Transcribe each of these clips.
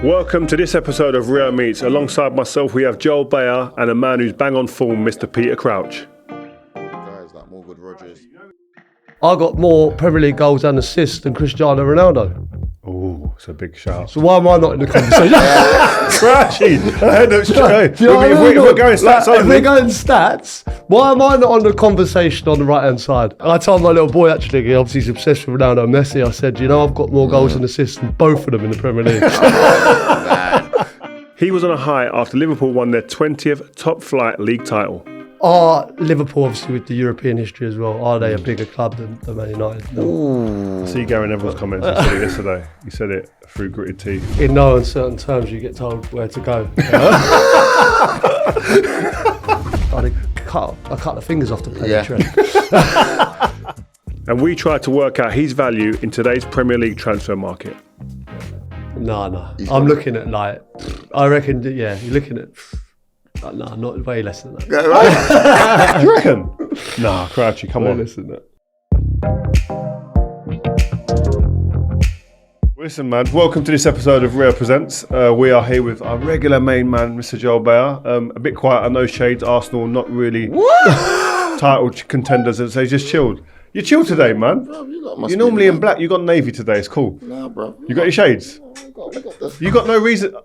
Welcome to this episode of Rio Meets. Alongside myself, we have Joel Beya and a man who's bang on form, Mr. Peter Crouch. Guys like more good Rodgers. I got more Premier League goals and assists than Cristiano Ronaldo. Oh, it's a big shout. So why am I not in the conversation? Crouchy! If You know what I mean? we're going stats, if we're going stats, why am I not on the conversation on the right-hand side? I told my little boy, actually, obviously he's obsessed with Ronaldo and Messi, I said, I've got more goals and assists than both of them in the Premier League. He was on a high after Liverpool won their 20th top-flight league title. Are Liverpool, obviously, with the European history as well, are they a bigger club than Man United? I see Gary Neville's comments. He said it yesterday. He said it through gritted teeth. In no uncertain terms, you get told where to go. I cut the fingers off to play the Trent. And we tried to work out his value in today's Premier League transfer market. No. I'm looking at I reckon, you're looking at... No, not way less than that. Do you reckon? Nah, Crouchy, come on. Less than that. Listen, man, welcome to this episode of Rio Presents. We are here with our regular main man, Mr. Joel Beya. A bit quiet, I know shades, Arsenal, not really title contenders, so he's just chilled. You're chilled today, man. Bro, You're normally in black, you got navy today, it's cool. Nah, bro. You got your shades? We You got no reason...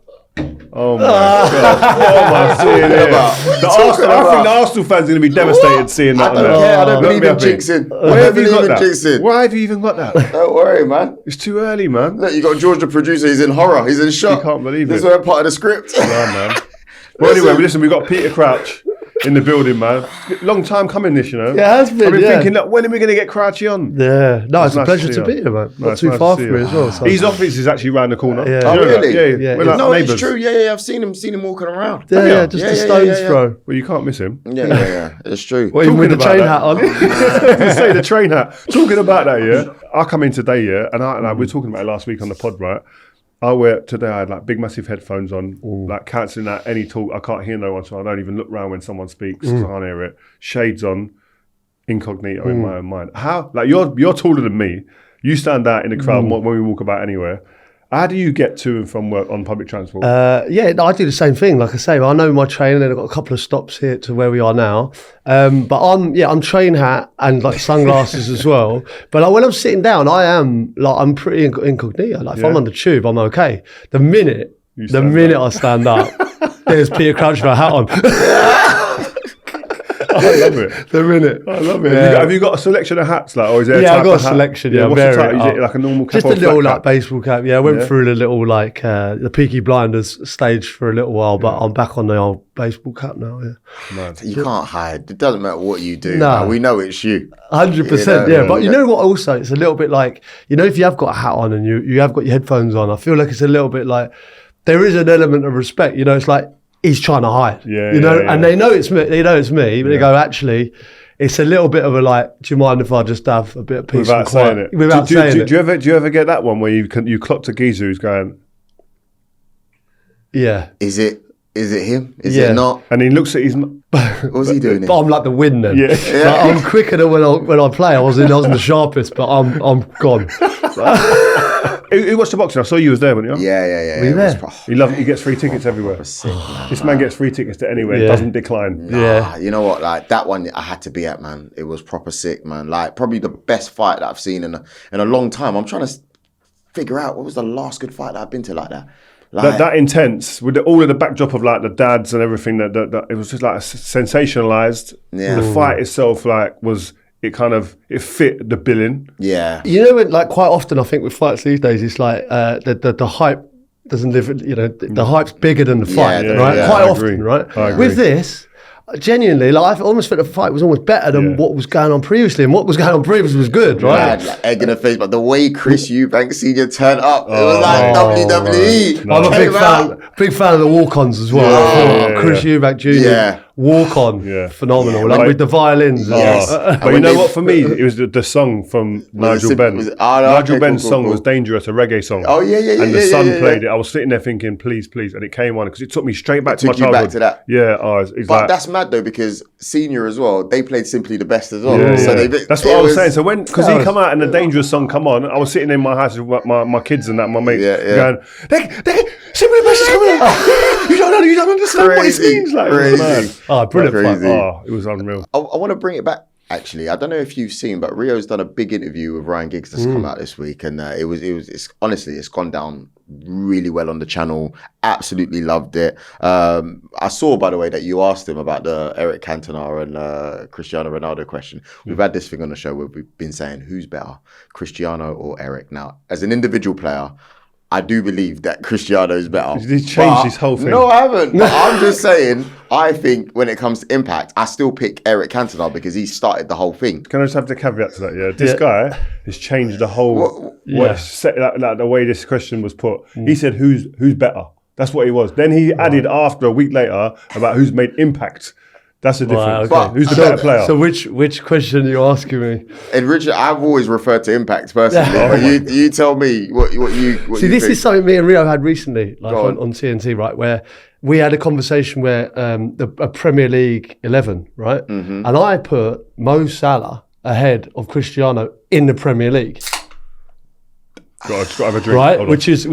Oh my God! What am I seeing here? I think the Arsenal fans are going to be devastated seeing that. I don't care. I don't believe in jinxing. Where have you got that? Why have you even got that? Don't worry, man. It's too early, man. Look, you got George the producer. He's in horror. He's in shock. You can't believe this it. This is part of the script. Nah, man. Well, anyway, listen, we've got Peter Crouch in the building, man. Long time coming, this, Yeah, it has been. I've been thinking, look, when are we going to get Crouchy on? Yeah, no, it's a nice pleasure to to see be here, man. No, Not too far from me as well. So. His office is actually round the corner. Yeah. Oh, really? Yeah. We're No, neighbours. it's true. Yeah. I've seen him walking around. Yeah, just a stone's throw. Well, you can't miss him. Yeah. It's true. Well, even with the train hat on. Say the train hat. Talking about that, I come in today, and we were talking about it last week on the pod, right? I had big massive headphones on, cancelling out any talk. I can't hear no one, so I don't even look round when someone speaks because I can't hear it. Shades on, incognito in my own mind. How? You're taller than me. You stand out in the crowd when we walk about anywhere. How do you get to and from work on public transport? I do the same thing. Like I say, I know my train, and I've got a couple of stops here to where we are now. But I'm train hat and sunglasses as well. But when I'm sitting down, I'm pretty incognito. If I'm on the tube, I'm okay. The minute I stand up, there's Peter Crouch with a hat on. I love it. The minute. I love it. Yeah. Have you got a selection of hats, or is there a type I've got of a hat? selection. What's the type? Very, Is it like a normal cap? just or a little flat cap? baseball cap. Yeah, I went through the little the Peaky Blinders stage for a little while, but I'm back on the old baseball cap now. Yeah, You can't hide. It doesn't matter what you do. No. Man. We know it's you. 100%. Yeah, but you know what? Also, it's a little bit like if you have got a hat on and you have got your headphones on, I feel like it's a little bit like there is an element of respect. It's like he's trying to hide. And they know it's me. They know it's me, but they go, actually, it's a little bit of a do you mind if I just have a bit of peace and quiet? Without saying it. Do you ever get that one where you clocked a geezer who's going? Yeah. Is it him? Is it not? And he looks at his. What's he doing? But I'm like the wind then. Yeah. I'm quicker than when I play. I wasn't the sharpest, but I'm gone. Who watched the boxing? I saw you was there, weren't you? Yeah. Were you there? He gets free tickets everywhere. This man gets free tickets to anywhere. Doesn't decline. You know what? That one I had to be at, man. It was proper sick, man. Probably the best fight that I've seen in a long time. I'm trying to figure out what was the last good fight that I've been to like that. That intense with all of the backdrop of the dads and everything that it was just sensationalized. Yeah. The fight itself was it fit the billing. Yeah. Quite often I think with fights these days it's the hype doesn't live. The hype's bigger than the fight, right? Yeah, quite I often, agree. right? I agree. With this. Genuinely, I almost felt the fight was almost better than what was going on previously, and what was going on previously was good, right? Yeah, egg in the face, but the way Chris Eubank Senior turned up, it was like WWE. I'm a big fan of the walk-ons as well. Chris Eubank Jr. walk on, phenomenal, like with the violins. But you know what? For me, it was the song from Nigel Ben. Nigel Ben's song was Dangerous, a reggae song. Oh yeah. And the Sun played it. I was sitting there thinking, please, and it came on because it took me straight back to my childhood. Back to that. Yeah, but that's mad though because Senior as well, they played Simply the Best as well. That's what I was saying. So because he come out and the Dangerous song come on, I was sitting in my house with my kids and that, my mates, going, Simply the Best is coming out. You don't understand what it means. Like, Brilliant. It was unreal. I want to bring it back. Actually, I don't know if you've seen, but Rio's done a big interview with Ryan Giggs that's come out this week, and it's honestly, it's gone down really well on the channel. Absolutely loved it. I saw, by the way, that you asked him about the Eric Cantona and Cristiano Ronaldo question. We've had this thing on the show where we've been saying who's better, Cristiano or Eric. Now, as an individual player, I do believe that Cristiano is better. He changed his whole thing. No, I haven't. I'm just saying, I think when it comes to impact, I still pick Eric Cantona because he started the whole thing. Can I just have the caveat to that? Yeah, this guy has changed the whole the way this question was put. He said, "Who's better?" That's what he was. Then he added after a week later about who's made impact. That's the difference. Okay. Who's the better player? So which question are you asking me? And Richard, I've always referred to impact personally. But you tell me what you see. This is something me and Rio had recently, like on TNT, right? Where we had a conversation where a Premier League 11, right? And I put Mo Salah ahead of Cristiano in the Premier League. Got to have a drink, right? Which is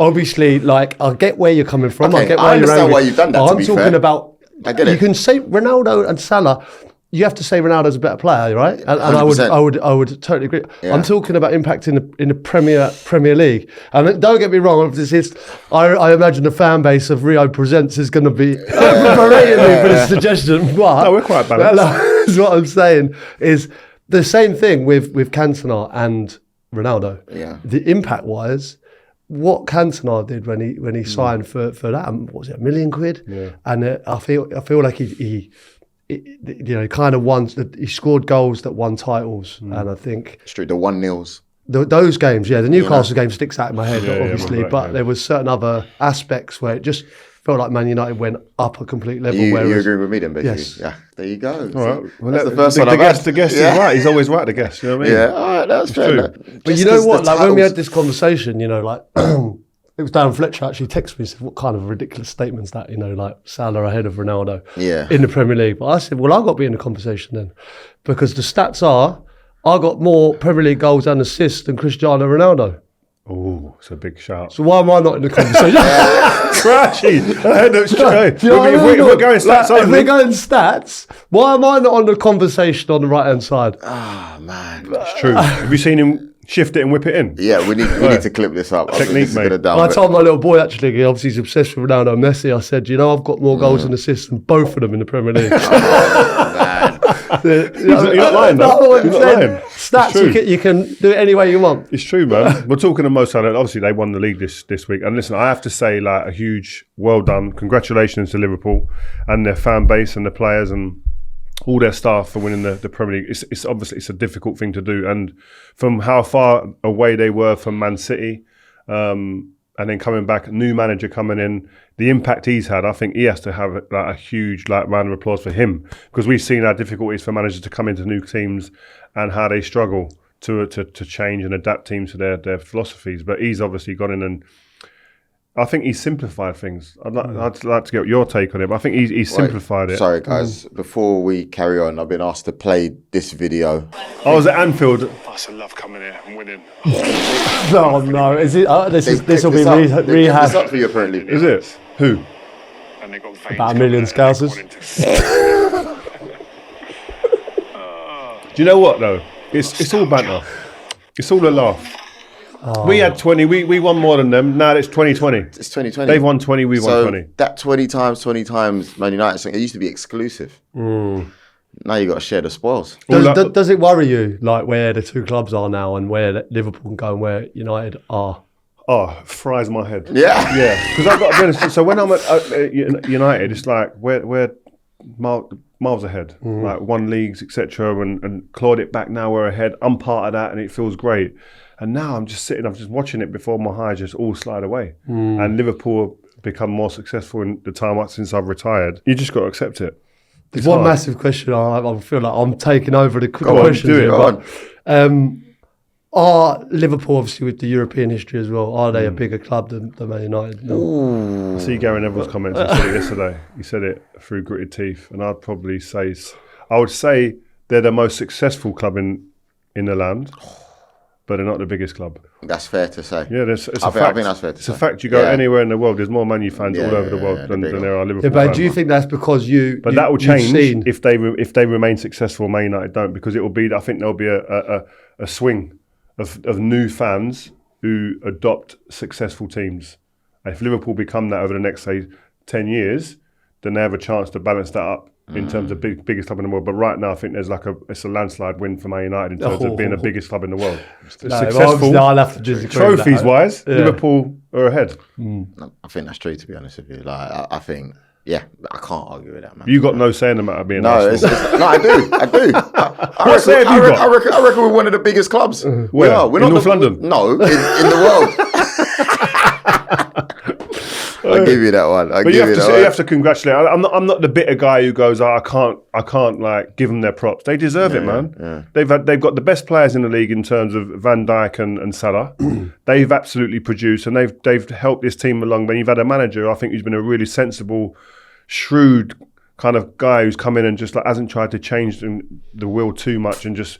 obviously like I get where you're coming from. Okay, I get where I understand you're why you've done that. I'm talking about. I get it. You can say Ronaldo and Salah. You have to say Ronaldo's a better player, right? And I would totally agree. Yeah. I'm talking about impact in the Premier League. And don't get me wrong. I imagine the fan base of Rio Presents is going to be berating me for this suggestion. But no, we're quite balanced. That's what I'm saying is the same thing with Cantona and Ronaldo. Yeah. The impact wise. What Cantona did when he signed for that, what was it, £1 million? Yeah. And I feel like he kind of won. He scored goals that won titles, and I think straight the 1-0s. Those games, the Newcastle game sticks out in my head, obviously, but there was certain other aspects where it just felt like Man United went up a complete level. You agree with me then, basically? Yes. Yeah, there you go. All right. Well, that's the first one I've had. The guest is right. He's always right, the guest. You know what I mean? Yeah, all right, that's fair. But you know what? Like when we had this conversation, like it was Dan Fletcher actually texted me and said, what kind of ridiculous statements that, like Salah ahead of Ronaldo in the Premier League. But I said, well, I've got to be in the conversation then. Because the stats are, I got more Premier League goals and assists than Cristiano Ronaldo. Oh, it's a big shout. So why am I not in the conversation? Crouchy. If we're going stats only. If we're going stats, why am I not on the conversation on the right-hand side? Oh, man. It's true. Have you seen him shift it and whip it in? Yeah, we need to clip this up. Technique, mate. I told my little boy, actually, obviously he's obsessed with Ronaldo and Messi. I said, I've got more goals and assists than both of them in the Premier League. Oh, man. You're not lying, though. You're not lying. Stats, you can do it any way you want. It's true, man. We're talking to Mo Salah. Obviously, they won the league this week. And listen, I have to say, like, a huge well done. Congratulations to Liverpool and their fan base and the players and all their staff for winning the Premier League. It's obviously a difficult thing to do. And from how far away they were from Man City, and then coming back, new manager coming in, the impact he's had, I think he has to have a huge round of applause for him, because we've seen our difficulties for managers to come into new teams and how they struggle to change and adapt teams to their philosophies. But he's obviously gone in and I think he's simplified things. I'd like to get your take on it, but I think he's simplified it. Sorry, guys. Before we carry on, I've been asked to play this video. I was at Anfield. I used to love coming here and winning. No. Is it? This will be rehab. This up for you, apparently. Is it? Who? And they got about 1 million Scousers. Do you know what though? It's all banter. It's all a laugh. Oh. We had 20. We won more than them. Now it's 2020. It's 2020. They've won 20. We won 20. That 20 times Man United thing, it used to be exclusive. Now you got to share the spoils. Does it worry you, like where the two clubs are now and where Liverpool can go and where United are? Oh, fries my head. Yeah. Because I've got to be honest. So when I'm at United, it's like we're miles ahead. Like won leagues, etc. And clawed it back. Now we're ahead. I'm part of that, and it feels great. And now I'm just watching it before my eyes just all slide away. And Liverpool have become more successful in the time since I've retired. You just got to accept it. There's one massive question. I feel like I'm taking over the questions here. Go on. Are Liverpool, obviously with the European history as well, are they a bigger club than Man United? No. I see Gary Neville's comments. He said it yesterday. He said it through gritted teeth, and I'd probably say, I would say they're the most successful club in the land, but they're not the biggest club. That's fair to say. Yeah, it's a fact. I think that's fair to say. It's a fact. You go anywhere in the world, there's more Man U fans all over the world than there are Liverpool fans. But do you think that's because But that will change if they remain successful. Man United don't, because it will be. I think there'll be a swing of new fans who adopt successful teams. And if Liverpool become that over the next, say, 10 years, then they have a chance to balance that up in terms of biggest club in the world. But right now, I think there's it's a landslide win for Man United in terms of being the biggest club in the world. Successful, I'll have to disagree trophies-wise, Liverpool are ahead. I think that's true, to be honest with you. Like, I think... Yeah, I can't argue with that, man. You got no say in the matter being no, Arsenal. no, I do. I reckon we're one of the biggest clubs. Where? We're in not North London? No, in the world. I'll give you that one. But you have to congratulate. I'm not the bitter guy who goes, I can't like give them their props. They deserve it, man. Yeah. They've got the best players in the league in terms of Van Dijk and Salah. They've absolutely produced, and they've helped this team along. When you've had a manager, I think, who's been a really sensible, shrewd kind of guy who's come in and just like hasn't tried to change the will too much and just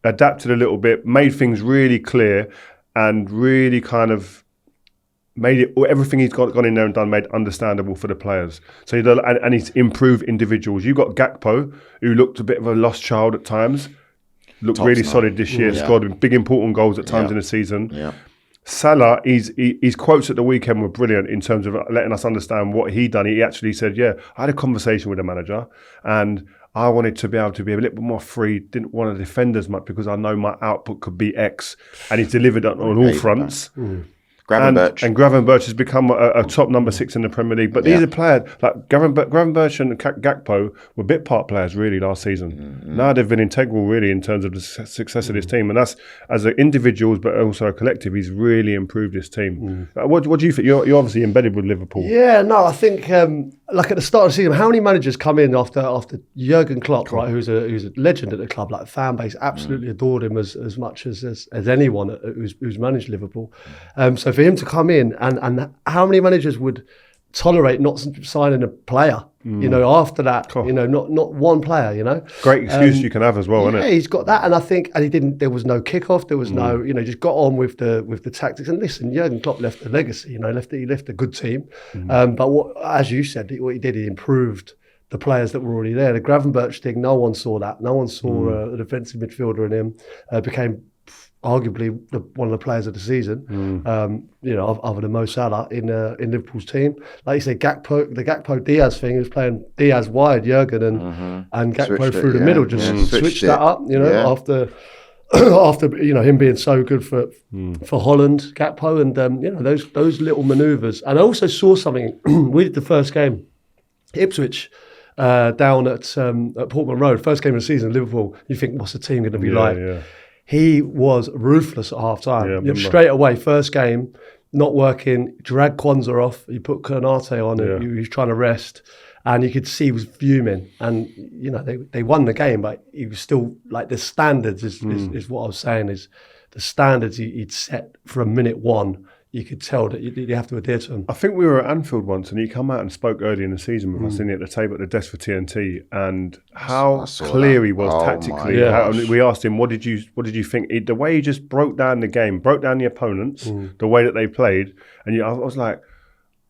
adapted a little bit, made things really clear, and really kind of made it, everything he's gone in there and done, made understandable for the players. So and he's improved individuals. You've got Gakpo, who looked a bit of a lost child at times, looked really solid this year, scored big important goals at times in the season. Yeah. Salah, his quotes at the weekend were brilliant in terms of letting us understand what he done. He actually said, I had a conversation with the manager and I wanted to be able to be a little bit more free, didn't want to defend as much because I know my output could be X, and he's delivered on all fronts. Gravenberch has become a top number 6 in the Premier League. But these are players like Gravenberch and Gakpo were bit part players really last season. Now they've been integral really in terms of the success of this team, and that's as individuals but also a collective. He's really improved this team. What do you think? You're obviously embedded with Liverpool. Yeah, no, I think like at the start of the season, how many managers come in after Jurgen Klopp, right? Who's a legend at the club, like the fan base absolutely adored him as much as anyone who's managed Liverpool. So for him to come in and how many managers would tolerate not signing a player, after that, not one player, Great excuse you can have as well, isn't it? Yeah, he's got that, and I think, and he didn't, there was no kickoff, there was no, just got on with the tactics. And listen, Jurgen Klopp left a legacy, he left a good team. But as you said, what he did, he improved the players that were already there. The Gravenberch thing, no one saw that. No one saw a defensive midfielder in him. Became arguably one of the players of the season, other than Mo Salah in Liverpool's team. Like you said, the Gakpo Diaz thing, he was playing Diaz wide, Jurgen, and Gakpo through the middle, just switched that up, after him being so good for Holland, Gakpo, and those little manoeuvres. And I also saw something. We did the first game, Ipswich, down at Portman Road, first game of the season, Liverpool. You think, what's the team going to be like? Yeah. He was ruthless at half time. Straight away, first game, not working, dragged Kwanzaa off. He put Konate on it. He was trying to rest. And you could see he was fuming. And, they won the game, but he was still, like, the standards is what I was saying, is the standards he'd set from minute one. You could tell that you have to adhere to them. I think we were at Anfield once, and he come out and spoke early in the season with us sitting at the table at the desk for TNT, and how clear he was tactically. We asked him, "What did you think?" The way he just broke down the game, broke down the opponents, the way that they played, and I was like,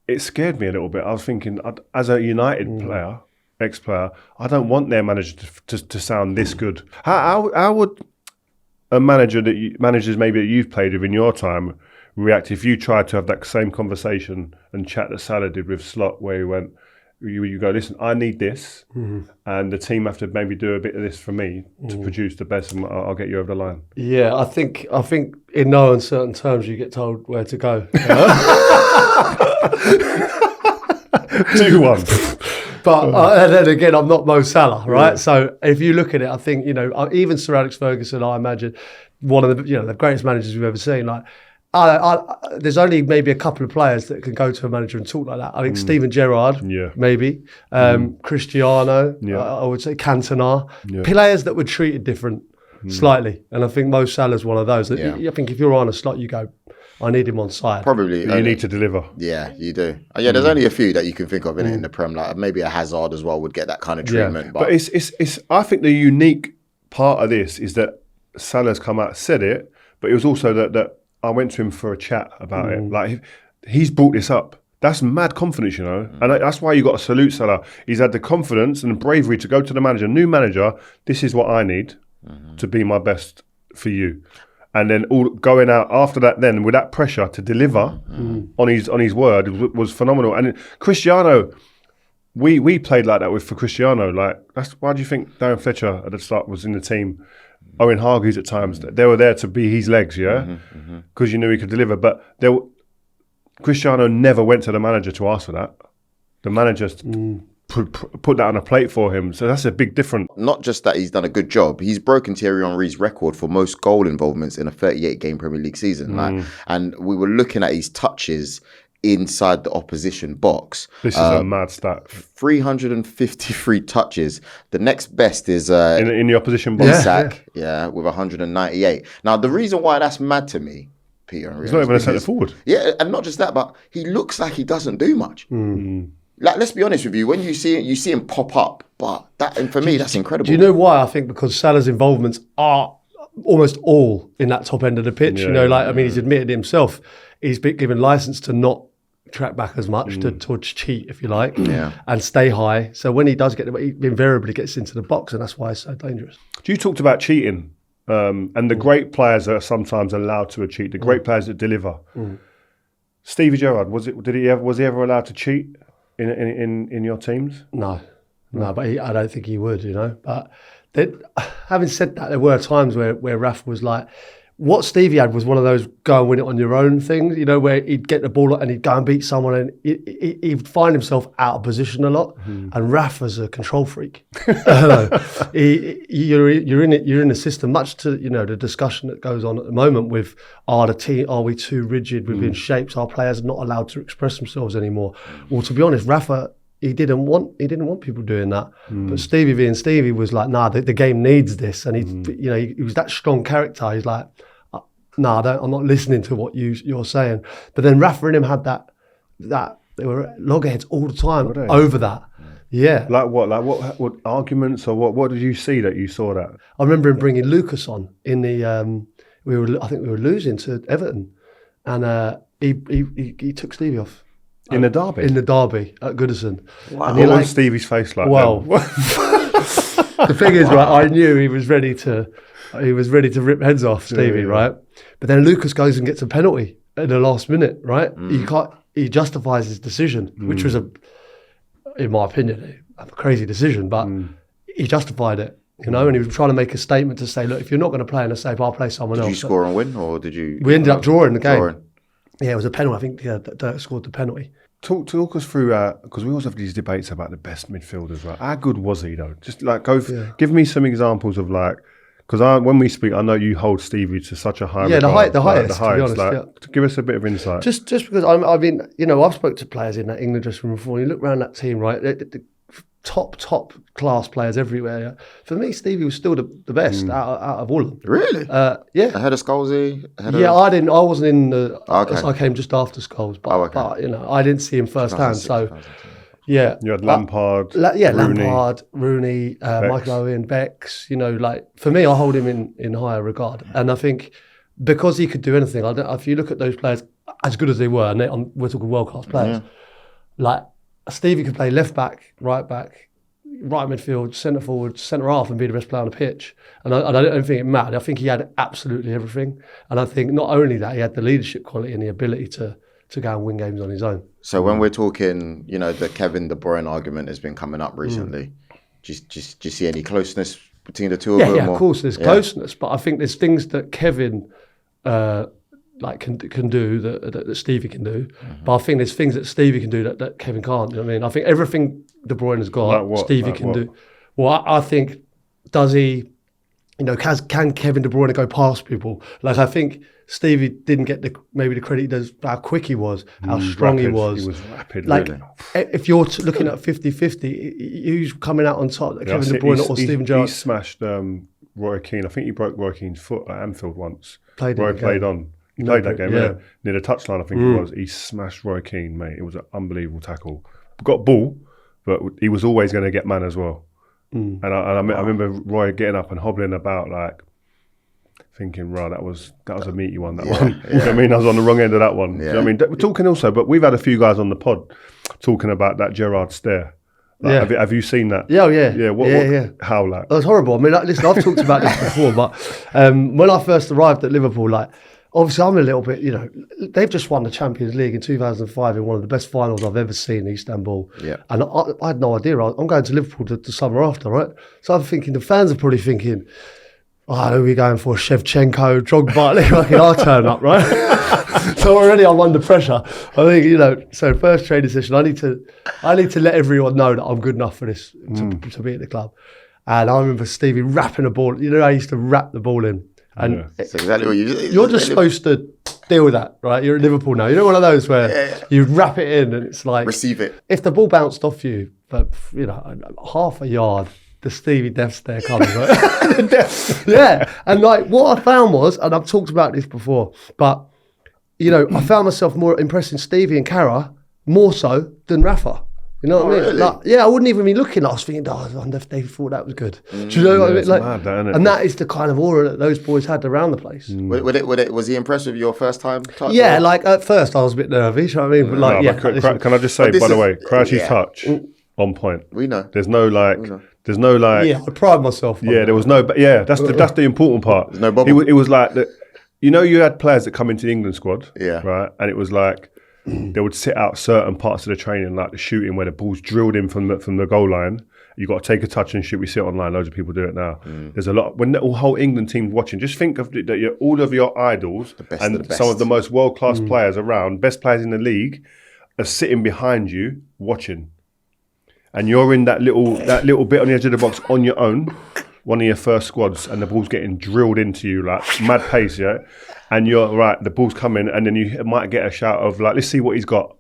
it scared me a little bit. I was thinking, as a United player, ex-player, I don't want their manager to sound this good. How would a manager managers maybe that you've played with in your time react if you tried to have that same conversation and chat that Salah did with Slot, where he went, you go, listen, I need this, and the team have to maybe do a bit of this for me to produce the best, and I'll get you over the line. Yeah, I think in no uncertain terms you get told where to go. Do one. But and then again, I'm not Mo Salah, right? Yeah. So if you look at it, I think even Sir Alex Ferguson, I imagine one of the the greatest managers we've ever seen, like, there's only maybe a couple of players that can go to a manager and talk like that. I think Steven Gerrard, maybe. Cristiano, I would say Cantona. Players that were treated different slightly. And I think Mo Salah's one of those. I think if you're on a slot, you go, I need him on side. Probably. You need to deliver. Yeah, you do. There's only a few that you can think of in the Prem. Like maybe a Hazard as well would get that kind of treatment. But it's I think the unique part of this is that Salah's come out, said it, but it was also that I went to him for a chat about it. Like he's brought this up. That's mad confidence, and that's why you got to salute Salah. He's had the confidence and the bravery to go to the manager, new manager. This is what I need to be my best for you, and then all going out after that. Then with that pressure to deliver on his word was phenomenal. And Cristiano, we played like that for Cristiano. Like that's why do you think Darren Fletcher at the start was in the team? Owen Hargreaves at times, they were there to be his legs, because you knew he could deliver. But Cristiano never went to the manager to ask for that. The manager put that on a plate for him. So that's a big difference. Not just that he's done a good job, he's broken Thierry Henry's record for most goal involvements in a 38-game Premier League season. And we were looking at his touches inside the opposition box. This is a mad stat. 353 touches. The next best is in the opposition box. Isak, with 198. Now, the reason why that's mad to me, Peter and Rio, he's not even a centre forward. Yeah, and not just that, but he looks like he doesn't do much. Like, let's be honest with you. When you see him pop up, but that, and for me, that's incredible. Do you know why? I think because Salah's involvements are almost all in that top end of the pitch. He's admitted himself. He's been given license to not track back as much, to cheat, if you like, and stay high. So when he does get, he invariably gets into the box, and that's why it's so dangerous. You talked about cheating, and the great players are sometimes allowed to cheat. The great players that deliver. Stevie Gerrard, was he ever allowed to cheat in your teams? No, but I don't think he would. But having said that, there were times where Rafa was like, what Stevie had was one of those go and win it on your own things, where he'd get the ball and he'd go and beat someone, and he'd find himself out of position a lot. And Rafa's a control freak. You're in a system, much to the discussion that goes on at the moment with are we too rigid within shapes? Our players are not allowed to express themselves anymore. Well, to be honest, Rafa, he didn't want people doing that. But Stevie being Stevie was like, nah, the game needs this, and he was that strong character. He's like, nah, I'm not listening to what you're saying. But then Rafa and him had that they were loggerheads all the time over that. Yeah. Like what? Like what arguments or what did you see that you saw that? I remember him bringing Lucas on in the I think we were losing to Everton, and he took Stevie off. In the derby? In the derby at Goodison. Wow. And what was Stevie's face like? Well, the thing is, right, I knew he was ready to rip heads off Stevie, right? But then Lucas goes and gets a penalty at the last minute, right? He justifies his decision, which was in my opinion, a crazy decision, but he justified it, and he was trying to make a statement to say, look, if you're not going to play in a save, I'll play someone else. Did you score and win, or did you? We ended up drawing the game. Yeah, it was a penalty. I think Dirk scored the penalty. Talk us through, because we always have these debates about the best midfielders, right? How good was he, though? Just like give me some examples of like, because when we speak, I know you hold Stevie to such a high regard. the highest, to be honest. Like, give us a bit of insight. Just because, I've spoke to players in that England dressing room before, and you look around that team, right? The top class players everywhere. Yeah? For me, Stevie was still the best out of all of them. Really? Yeah. Ahead of Scholesy? I wasn't in the. Okay. I came just after Scholes, but I didn't see him firsthand. So, yeah. You had Lampard. Rooney. Lampard, Rooney, Michael Owen, Becks. For me, I hold him in higher regard, and I think because he could do anything. If you look at those players, as good as they were, and we're talking world class players, like. Stevie could play left back, right midfield, centre forward, centre half, and be the best player on the pitch. And I don't think it mattered. I think he had absolutely everything. And I think not only that, he had the leadership quality and the ability to go and win games on his own. So when we're talking, the Kevin De Bruyne argument has been coming up recently. Do you see any closeness between the two of them? Yeah, of course there's closeness, but I think there's things that Kevin can do that Stevie can do, but I think there's things that Stevie can do that Kevin can't. You know what I mean? I think everything De Bruyne has got, Stevie can do. Well, I think, does he can Kevin De Bruyne go past people? Like, I think Stevie didn't get maybe the credit he does, how quick he was, how strong he was. He was rapid, like, really. If you're looking at 50-50, who's coming out on top? Kevin De Bruyne or Steven Gerrard? He smashed Roy Keane. I think he broke Roy Keane's foot at Anfield once. Roy played on. He played that game, near the touchline, I think it was. He smashed Roy Keane, mate. It was an unbelievable tackle. Got ball, but he was always going to get man as well. And I remember Roy getting up and hobbling about, like, thinking, right, that was a meaty one, that one. You know what I mean? I was on the wrong end of that one. You know what I mean? We're talking also, but we've had a few guys on the pod talking about that Gerrard stare. Like, have you seen that? Yeah, yeah. Yeah, how, like? It was horrible. I mean, like, listen, I've talked about this before, but when I first arrived at Liverpool, like, obviously I'm a little bit, they've just won the Champions League in 2005 in one of the best finals I've ever seen in Istanbul. Yeah. And I had no idea. I'm going to Liverpool the summer after, right? So I'm thinking, the fans are probably thinking, who are we going for? Shevchenko, Drogba, fucking I'll turn up, right? So already I'm under pressure. I think, so first training session, I need to let everyone know that I'm good enough for this to be at the club. And I remember Stevie wrapping the ball. You know, I used to wrap the ball in. And that's exactly what you're just supposed to deal with that, right? You're at Liverpool now. You're not one of those where you wrap it in and it's like... receive it. If the ball bounced off you for, half a yard, the Stevie death stare comes, right? Yeah. And like what I found was, and I've talked about this before, but, I found myself more impressing Stevie and Cara more so than Rafa. You know what I mean? Really? Like, I wouldn't even be looking. I was thinking, I wonder if they thought that was good. Do you know what I mean? Like, mad, that, and that is the kind of aura that those boys had around the place. Was he impressed with your first time touch? Yeah, like at first I was a bit nervous. You know what I mean? But like, can I just say, by the way, Crouchy's touch on point. We know. There's no like. Yeah, I pride myself on that. There was no. But that's the important part. There's no bubble. It was like that. You had players that come into the England squad. Yeah. Right, and it was like. They would sit out certain parts of the training, like the shooting where the ball's drilled in from the goal line. You got to take a touch and shoot. We see it online. Loads of people do it now. There's a lot. When the whole England team's watching, just think of that. All of your idols and some of the most world-class players around, best players in the league, are sitting behind you watching, and you're in that little bit on the edge of the box on your own. One of your first squads, and the ball's getting drilled into you like mad pace, yeah. And you're right, the ball's coming, and then you might get a shout of like, "Let's see what he's got."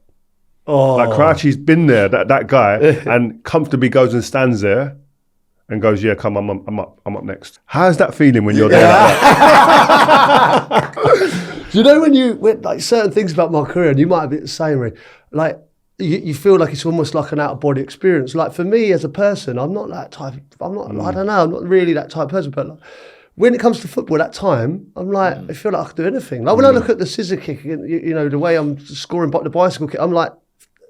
Oh, like Crouchy's been there, that guy, and comfortably goes and stands there, and goes, "Yeah, come, I'm up next." How's that feeling when you're there? Like that? Do you know when like certain things about my career, and you might have been the same, Ray, like. You feel like it's almost like an out-of-body experience. Like for me as a person, I'm not that type. I don't know. I'm not really that type of person. But like, when it comes to football, that time, I'm like, I feel like I can do anything. Like when I look at the scissor kick, the way I'm scoring the bicycle kick, I'm like,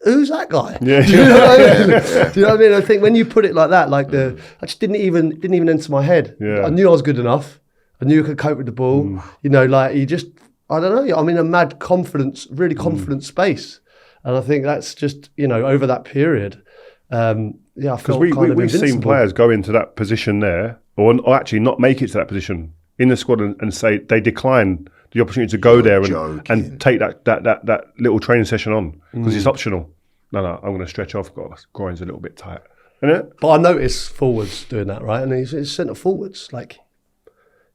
who's that guy? Yeah. Do you know what I mean? Do you know what I mean? I think when you put it like that, like I just didn't even enter my head. Yeah. I knew I was good enough. I knew I could cope with the ball. Like you just, I don't know. I'm in a mad confidence, really confident space. And I think that's just, over that period, I felt because we've seen players go into that position there, or actually not make it to that position in the squad and say they decline the opportunity to go there and take that little training session on because it's optional. No, I'm going to stretch off. Groin's a little bit tight, isn't it? But I noticed forwards doing that, right? And it's centre forwards, like.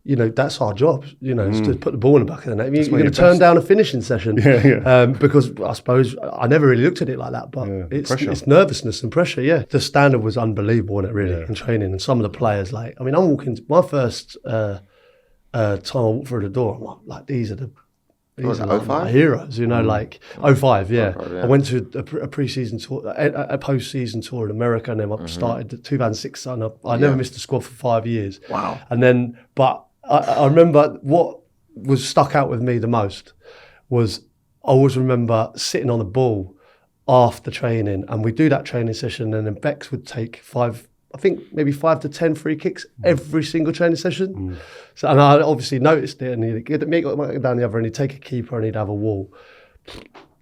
That's our job, is to put the ball in the back of the net. You're going to turn down a finishing session. Because I suppose I never really looked at it like that, but it's nervousness and pressure, The standard was unbelievable, wasn't it, really, in training. And some of the players, I'm walking, my first time I walked through the door, I'm like, these are my heroes, like 05, yeah. 05, yeah. I went to a pre-season tour, a post-season tour in America, and then I started 2006, and I never missed a squad for 5 years. Wow. And then, but I remember what was stuck out with me the most was I always remember sitting on the ball after training, and we'd do that training session, and then Bex would take maybe 5 to 10 free kicks every single training session. So, and I obviously noticed it, and he'd go down the other, and he'd take a keeper, and he'd have a wall.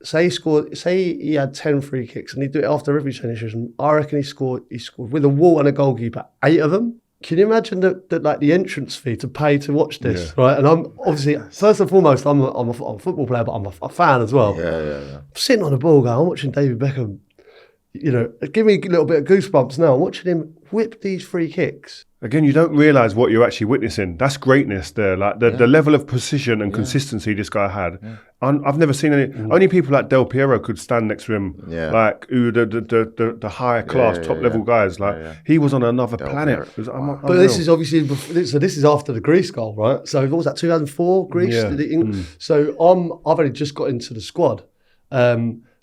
Say he had 10 free kicks, and he'd do it after every training session. I reckon he scored with a wall and a goalkeeper, 8 of them. Can you imagine the entrance fee to pay to watch this, right? And I'm obviously, first and foremost, I'm a football player, but I'm a fan as well. Yeah. I'm sitting on the ball going, I'm watching David Beckham, give me a little bit of goosebumps now. I'm watching him whip these free kicks. Again, you don't realise what you're actually witnessing. That's greatness there. Like the level of precision and consistency this guy had. Yeah. I've never seen any. Only people like Del Piero could stand next to him. Yeah. Like the higher class, top level guys. Like he was on another planet. But this is obviously this is after the Greece goal, right? So what was that 2004 Greece? Yeah. So I've only just got into the squad.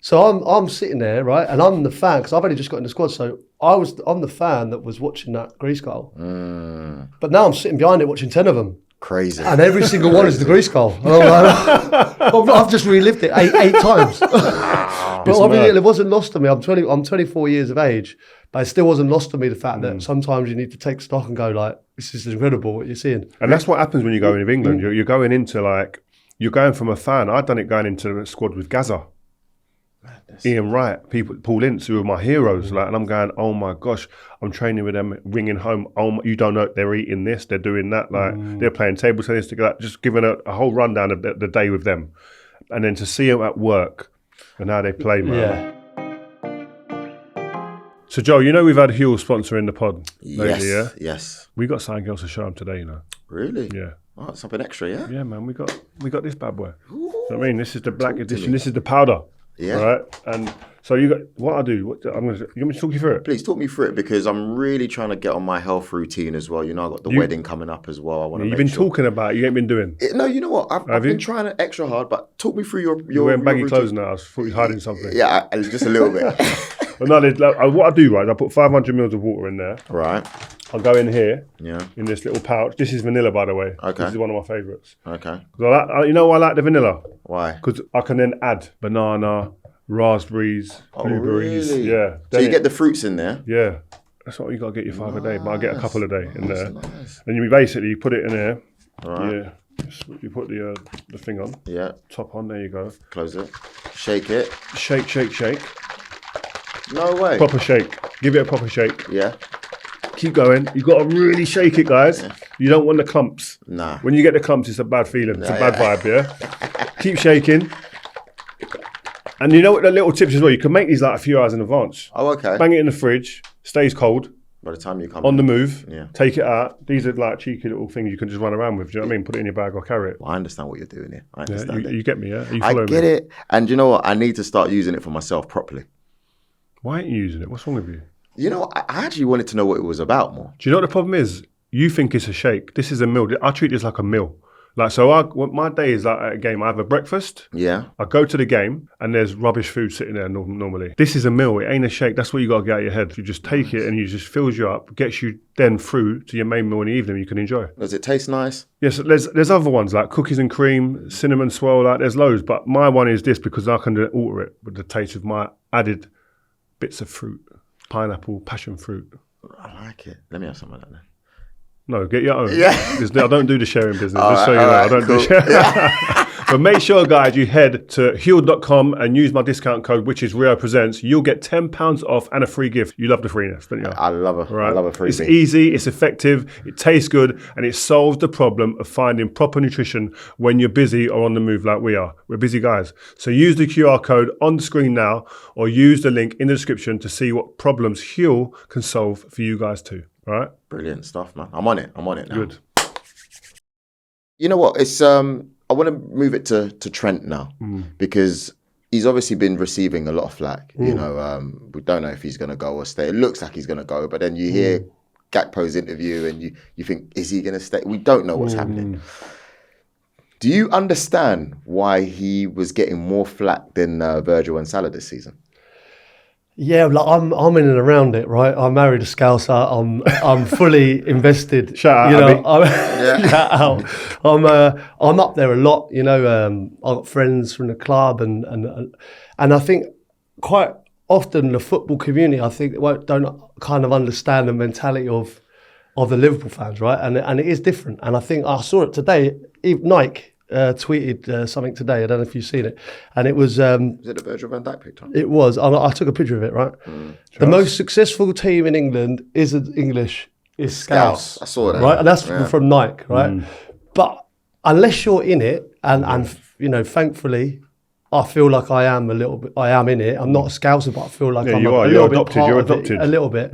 So I'm sitting there, right, and I'm the fan because I've only just got in the squad. So I'm the fan that was watching that Greece goal. But now I'm sitting behind it watching 10 of them. Crazy. And every single one is the Greece goal. And I'm like, I've just relived it eight times. But obviously it wasn't lost to me. I'm 24 years of age, but it still wasn't lost to me the fact that sometimes you need to take stock and go like, this is incredible what you're seeing. And that's what happens when you go in with England. You're going into like, you're going from a fan. I'd done it going into the squad with Gaza. Ian Wright, Paul Ince, who are my heroes, like, and I'm going, oh my gosh, I'm training with them, ringing home. Oh, you don't know, they're eating this, they're doing that, like they're playing table tennis together. Just giving a whole rundown of the day with them, and then to see them at work and how they play, man. Yeah. So Joel, you know we've had Huel sponsoring the pod lately, yeah? Yes. We got something else to show them today, you know. Really? Yeah. Oh, something extra, yeah? Yeah, man. We got this bad boy. I mean, this is the black edition. This is the powder. Yeah. Right. And so you got what I do. You want me to talk you through it? Please talk me through it because I'm really trying to get on my health routine as well. You know, I got the wedding coming up as well. I want to. You've been talking about it. You ain't been doing. No, you know what? I've been trying extra hard, but talk me through your. You're wearing baggy clothes now. I thought you were hiding something. Yeah, just a little bit. But no, what I do, right? I put 500 mils of water in there. Right. I'll go in here. Yeah. In this little pouch. This is vanilla, by the way. Okay. This is one of my favourites. Okay. You know why I like the vanilla? Why? Because I can then add banana, raspberries, blueberries. Really? Yeah. So you get the fruits in there? Yeah. That's what you got to get your 5 a day, but I get a couple a day in there. Nice. And you put it in there. Right. Yeah. You put the thing on. Yeah. Top on, there you go. Close it. Shake it. Shake. No way. Proper shake. Give it a proper shake. Yeah. Keep going. You've got to really shake it, guys. Yeah. You don't want the clumps. Nah. When you get the clumps, it's a bad feeling. It's a bad vibe, yeah? Keep shaking. And you know what the little tips as well? You can make these like a few hours in advance. Oh, okay. Bang it in the fridge. Stays cold. By the time you come on the move, take it out. These are like cheeky little things you can just run around with. Do you know what I mean? Put it in your bag or carry it. Well, I understand what you're doing here. I understand it. You get me, yeah? I get it. And you know what? I need to start using it for myself properly. Why aren't you using it? What's wrong with you? You know, I actually wanted to know what it was about more. Do you know what the problem is? You think it's a shake. This is a meal. I treat this like a meal. Like, so my day is like at a game. I have a breakfast. Yeah. I go to the game and there's rubbish food sitting there normally. This is a meal. It ain't a shake. That's what you got to get out of your head. You just take it and it just fills you up, gets you then through to your main meal in the evening you can enjoy. Does it taste nice? Yes, there's other ones like cookies and cream, cinnamon swirl, like there's loads. But my one is this because I can alter it with the taste of my added bits of fruit. Pineapple, passion fruit. I like it. Let me have some of that then. No, get your own. Yeah. I don't do the sharing business. Just so you know, I don't do sharing. Yeah. But make sure, guys, you head to Huel.com and use my discount code, which is Rio Presents. You'll get £10 off and a free gift. You love the freeness, don't you? I love a freebie. It's easy, it's effective, it tastes good, and it solves the problem of finding proper nutrition when you're busy or on the move like we are. We're busy guys. So use the QR code on the screen now or use the link in the description to see what problems Huel can solve for you guys too. All right? Brilliant stuff, man. I'm on it now. Good. You know what? It's I want to move it to Trent now because he's obviously been receiving a lot of flack. You know, we don't know if he's going to go or stay. It looks like he's going to go, but then you hear Gakpo's interview and you think, is he going to stay? We don't know what's happening. Do you understand why he was getting more flack than Virgil and Salah this season? Yeah, like I'm in and around it, right? I married a Scouser. I'm fully invested. Shout out, shout out. I'm up there a lot. You know, I've got friends from the club, and I think quite often the football community, I think, don't kind of understand the mentality of the Liverpool fans, right? And it is different. And I think I saw it today. Nike tweeted something today. I don't know if you've seen it, and it was. Was it a Virgil Van Dijk picture? It was. I took a picture of it. Right. The most successful team in England isn't English. Is Scouts. I saw that. Right, and that's from Nike. Right, but unless you're in it, and you know, thankfully, I feel like I am a little bit. I am in it. I'm not a Scouser, but I feel like I'm a little bit part of it. A little bit.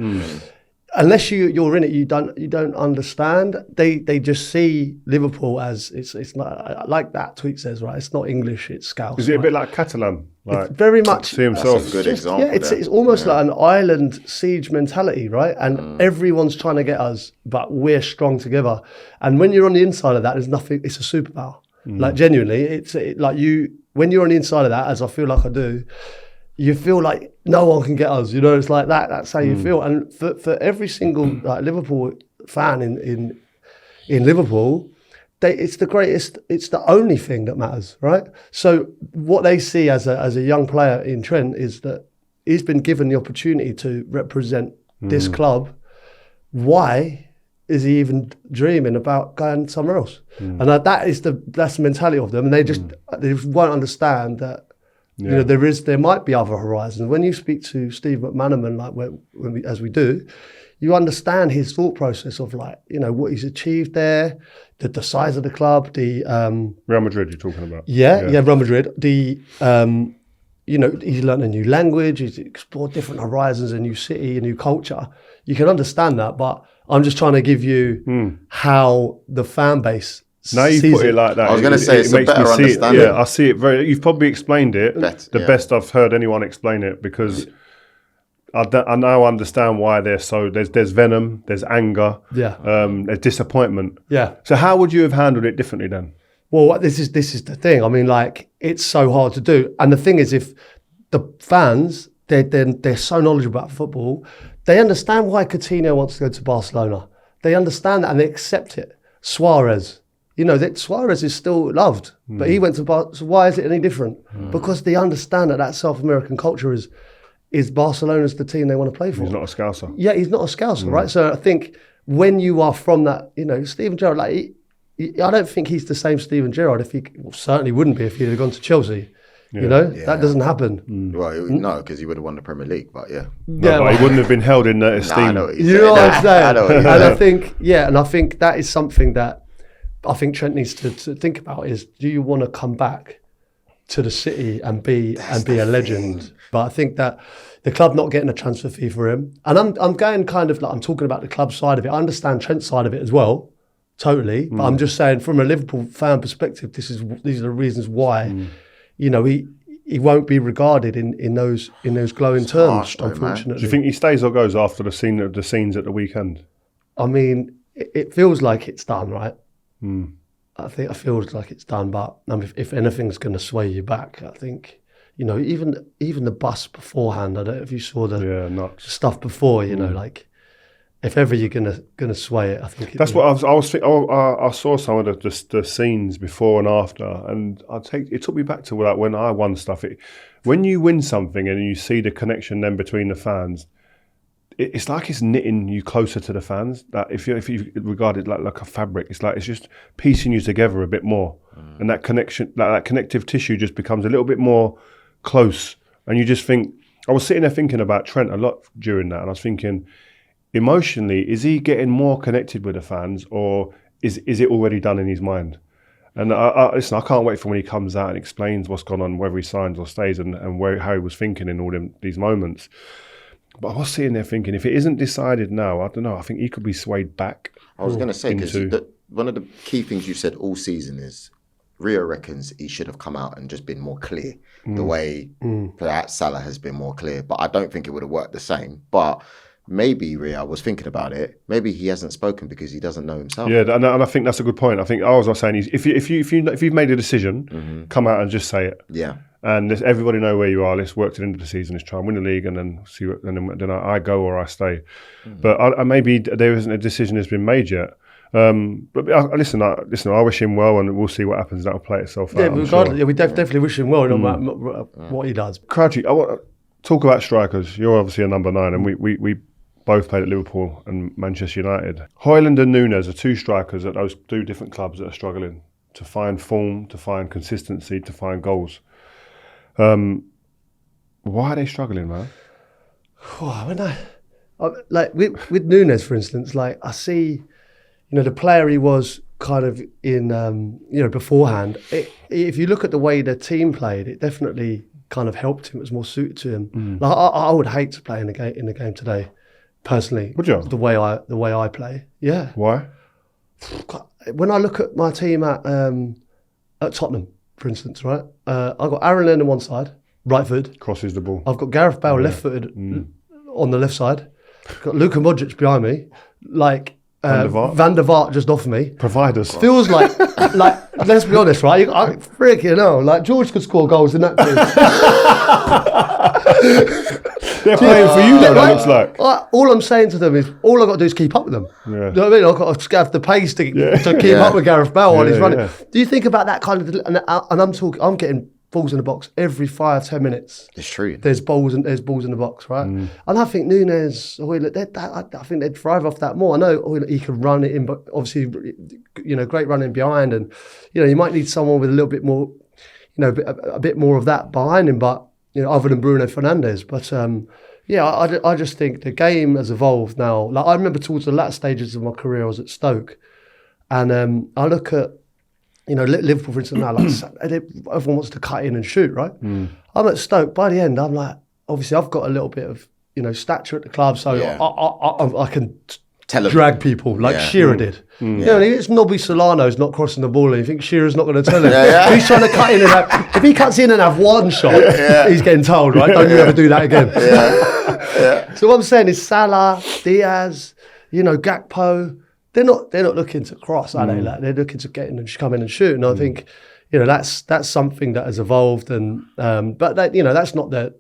unless you're in it, you don't understand. They just see Liverpool as it's not like that tweet says, right? It's not English, it's Scouse. Is it right? a bit like Catalan? Like It's very much see himself. That's a good example. Yeah, it's almost like an island siege mentality, right? And everyone's trying to get us, but we're strong together. And when you're on the inside of that, there's nothing. It's a superpower. Like genuinely, like when you're on the inside of that, as I feel like I do. You feel like no one can get us, you know. It's like that. That's how you feel. And for every single like Liverpool fan in Liverpool, it's the greatest. It's the only thing that matters, right? So what they see as a young player in Trent is that he's been given the opportunity to represent this club. Why is he even dreaming about going somewhere else? And that's the mentality of them, and they just won't understand that. You know, there might be other horizons. When you speak to Steve McManaman, like as we do, you understand his thought process of like, you know, what he's achieved there, the size of the club, the Real Madrid you're talking about. Yeah, Real Madrid. You know, he's learned a new language, he's explored different horizons, a new city, a new culture. You can understand that, but I'm just trying to give you how the fan base. Now you put it like that. I was going to say it's a better understanding. Yeah, I see it very. You've probably explained it the best I've heard anyone explain it, because I now understand why there's venom, there's anger, there's disappointment. Yeah. So how would you have handled it differently then? Well, this is the thing. I mean, like, it's so hard to do, and the thing is, if the fans they're so knowledgeable about football, they understand why Coutinho wants to go to Barcelona. They understand that and they accept it. Suarez. You know, that Suarez is still loved, but he went to Barcelona. So why is it any different? Because they understand that South American culture is Barcelona's the team they want to play for. He's not a Scouser. Yeah, he's not a Scouser, right? So I think when you are from that, you know, Steven Gerrard, like, I don't think he's the same Steven Gerrard. Certainly wouldn't be if he'd have gone to Chelsea. You know, that doesn't happen. Well, no, because he would have won the Premier League, but but he wouldn't have been held in that esteem. I know what you know what I'm saying? I know what and I think that is something that I think Trent needs to think about is, do you want to come back to the city and be a legend? But I think that the club not getting a transfer fee for him, and I'm going kind of like, I'm talking about the club side of it. I understand Trent's side of it as well, totally. But I'm just saying from a Liverpool fan perspective, these are the reasons why, you know, he won't be regarded in those glowing terms, unfortunately. Do you think he stays or goes after the scenes at the weekend? I mean, it feels like it's done, right? I feels like it's done, but if anything's going to sway you back, I think, you know, even the bus beforehand. I don't know if you saw the stuff before. You know, like if ever you're gonna sway it, I think that's what I was thinking. I saw some of the scenes before and after, and it took me back to like when I won stuff. When you win something and you see the connection then between the fans. It's like it's knitting you closer to the fans. That if you regard it like a fabric, it's just piecing you together a bit more, and that connection, that connective tissue, just becomes a little bit more close. And you just think. I was sitting there thinking about Trent a lot during that, and I was thinking, emotionally, is he getting more connected with the fans, or is it already done in his mind? And listen, I can't wait for when he comes out and explains what's gone on, whether he signs or stays, and how he was thinking in all these moments. But I was sitting there thinking, if it isn't decided now, I don't know, I think he could be swayed back. I was going to say, because one of the key things you said all season is Rio reckons he should have come out and just been more clear, the way perhaps Salah has been more clear. But I don't think it would have worked the same. But maybe Rio was thinking about it. Maybe he hasn't spoken because he doesn't know himself. Yeah, and I think that's a good point. I think I was saying, if you've made a decision, come out and just say it. Yeah. And let everybody know where you are. Let's work to the end of the season. Let's try and win the league, and then see. Then I go or I stay. But maybe there isn't a decision that's been made yet. But listen. I wish him well, and we'll see what happens. That'll play itself out. Regardless, we definitely wish him well, no matter what he does. Crouchy, I want to talk about strikers. You're obviously a number 9, and we both played at Liverpool and Manchester United. Højlund and Núñez are 2 strikers at those 2 different clubs that are struggling to find form, to find consistency, to find goals. Why are they struggling, man? Like with Núñez, for instance, like I see, you know, the player he was kind of in, you know, beforehand. If you look at the way the team played, it definitely kind of helped him. It was more suited to him. Like I would hate to play in the game today. personally. Would you? The way I play. Yeah. Why? When I look at my team at Tottenham, for instance, right? I've got Aaron Lennon on one side, right foot. Crosses the ball. I've got Gareth Bale left-footed on the left side. Got Luka Modric behind me, like Van der Vaart just off me. Providers. Feels like let's be honest, right? I freaking know, like George could score goals in that team. They're playing for you, though. It looks like. All I'm saying to them is, all I've got to do is keep up with them. Yeah. You know what I mean? I've got to have the pace to keep up with Gareth Bale while he's running. Yeah. Do you think about that kind of? And I'm getting balls in the box every 5-10 minutes. It's true. There's balls in the box, right? And I think Nunes, I think they'd thrive off that more. I know he can run it in, but obviously, great running behind, and you might need someone with a little bit more, a bit more of that behind him. But other than Bruno Fernandes, but I just think the game has evolved now. Like I remember towards the latter stages of my career, I was at Stoke, and I look at. Liverpool, for instance, now, everyone wants to cut in and shoot, right? I'm at Stoke. By the end, I'm like, obviously, I've got a little bit of, stature at the club, so I can drag people like Shearer did. It's Nobby Solano's not crossing the ball, and you think Shearer's not going to tell him. He's trying to cut in and if he cuts in and have one shot, he's getting told, right? Don't you ever do that again. So what I'm saying is Salah, Diaz, Gakpo. They're not looking to cross, are they? Like they're looking to get in and come in and shoot. And I think, that's something that has evolved. And but that's not the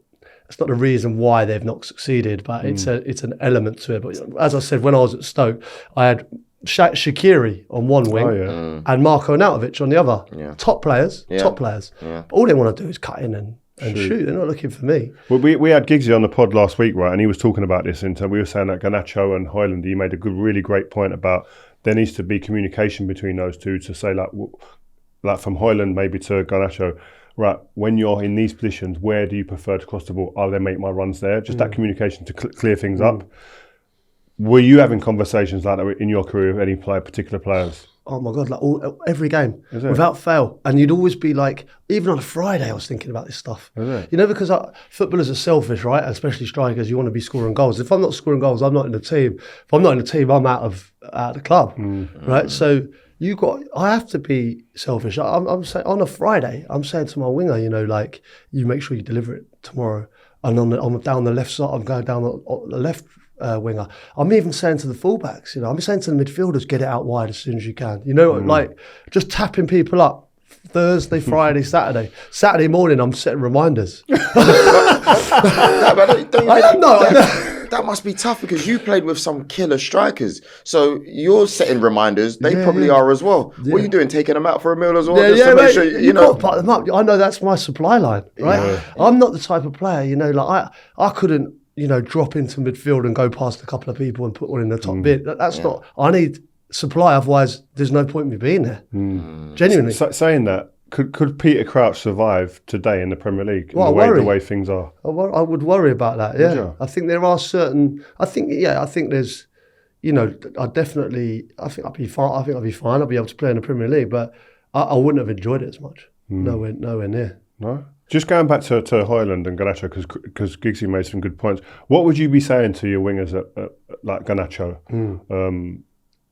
reason why they've not succeeded. But it's an element to it. But as I said, when I was at Stoke, I had Shaqiri on one wing and Marko Arnautovic on the other. Yeah. Top players. Yeah. But all they want to do is cut in and shoot. They're not looking for me. Well, we had Giggsy on the pod last week, right? And he was talking about this. We were saying that Garnacho and Højlund, he made a really great point about there needs to be communication between those two to say, like from Højlund maybe to Garnacho, right, when you're in these positions, where do you prefer to cross the ball? I'll then make my runs there. Just that communication to clear things up. Were you having conversations like that in your career with any particular players? Oh my God, every game, without fail. And you'd always be like, even on a Friday, I was thinking about this stuff. Because footballers are selfish, right? Especially strikers, you want to be scoring goals. If I'm not scoring goals, I'm not in the team. If I'm not in the team, I'm out of the club, right? So I have to be selfish. I'm saying on a Friday, I'm saying to my winger, you make sure you deliver it tomorrow. And I'm down the left side, I'm going down the left winger. I'm even saying to the fullbacks, I'm saying to the midfielders, get it out wide as soon as you can. Like just tapping people up. Thursday, Friday, Saturday. Saturday morning, I'm setting reminders. That must be tough because you played with some killer strikers. So you're setting reminders. They probably are as well. Yeah. What are you doing? Taking them out for a meal as well? Just to make sure, you've got to part them up. I know that's my supply line, right? Yeah. I'm not the type of player, I couldn't, drop into midfield and go past a couple of people and put one in the top bit. That's not, I need supply, otherwise there's no point in me being there. Genuinely. Saying that, could Peter Crouch survive today in the Premier League? The way things are? I would worry about that, yeah. I think there are certain, I think there's, I'd be fine. I'd be able to play in the Premier League, but I wouldn't have enjoyed it as much. Nowhere near. No? Just going back to Højlund and Garnacho, because Giggsy made some good points. What would you be saying to your wingers like Garnacho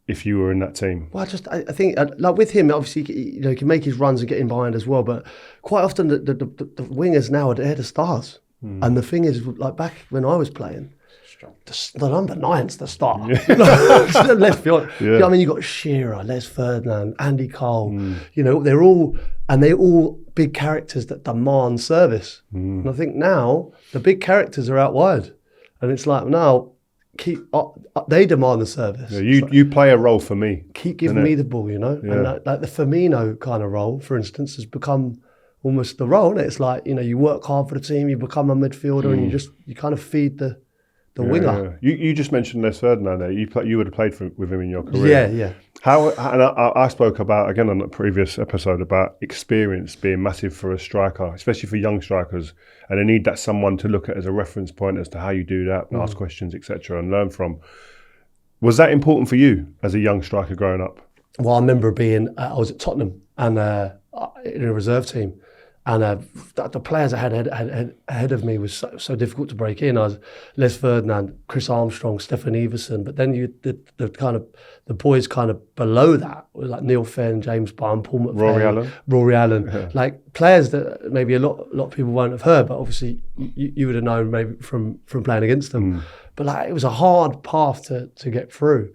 if you were in that team? Well, I think like with him, obviously, he can make his runs and get in behind as well. But quite often, the wingers now they're the stars. And the thing is, like back when I was playing, the number 9's the star. Let's be honest. Yeah. You got Shearer, Les Ferdinand, Andy Cole. They're all big characters that demand service. And I think now the big characters are out wide, and it's like now they demand the service. Yeah, you play a role for me. Keep giving me the ball, Yeah. And like the Firmino kind of role, for instance, has become almost the role. It's like you work hard for the team, you become a midfielder, and you kind of feed the winger. Yeah. You just mentioned Les Ferdinand there. You would have played with him in your career. Yeah. And I spoke about, again on the previous episode, about experience being massive for a striker, especially for young strikers. And they need that someone to look at as a reference point as to how you do that, and ask questions, etc., and learn from. Was that important for you as a young striker growing up? Well, I remember I was at Tottenham and in a reserve team. And the players I had ahead of me was so difficult to break in. I was Les Ferdinand, Chris Armstrong, Stefan Everson. But then the boys kind of below that was like Neil Fenn, James Byrne, Paul McVeigh, Rory Allen. Yeah. Like players that maybe a lot of people won't have heard, but obviously you would have known maybe from playing against them. But like it was a hard path to get through.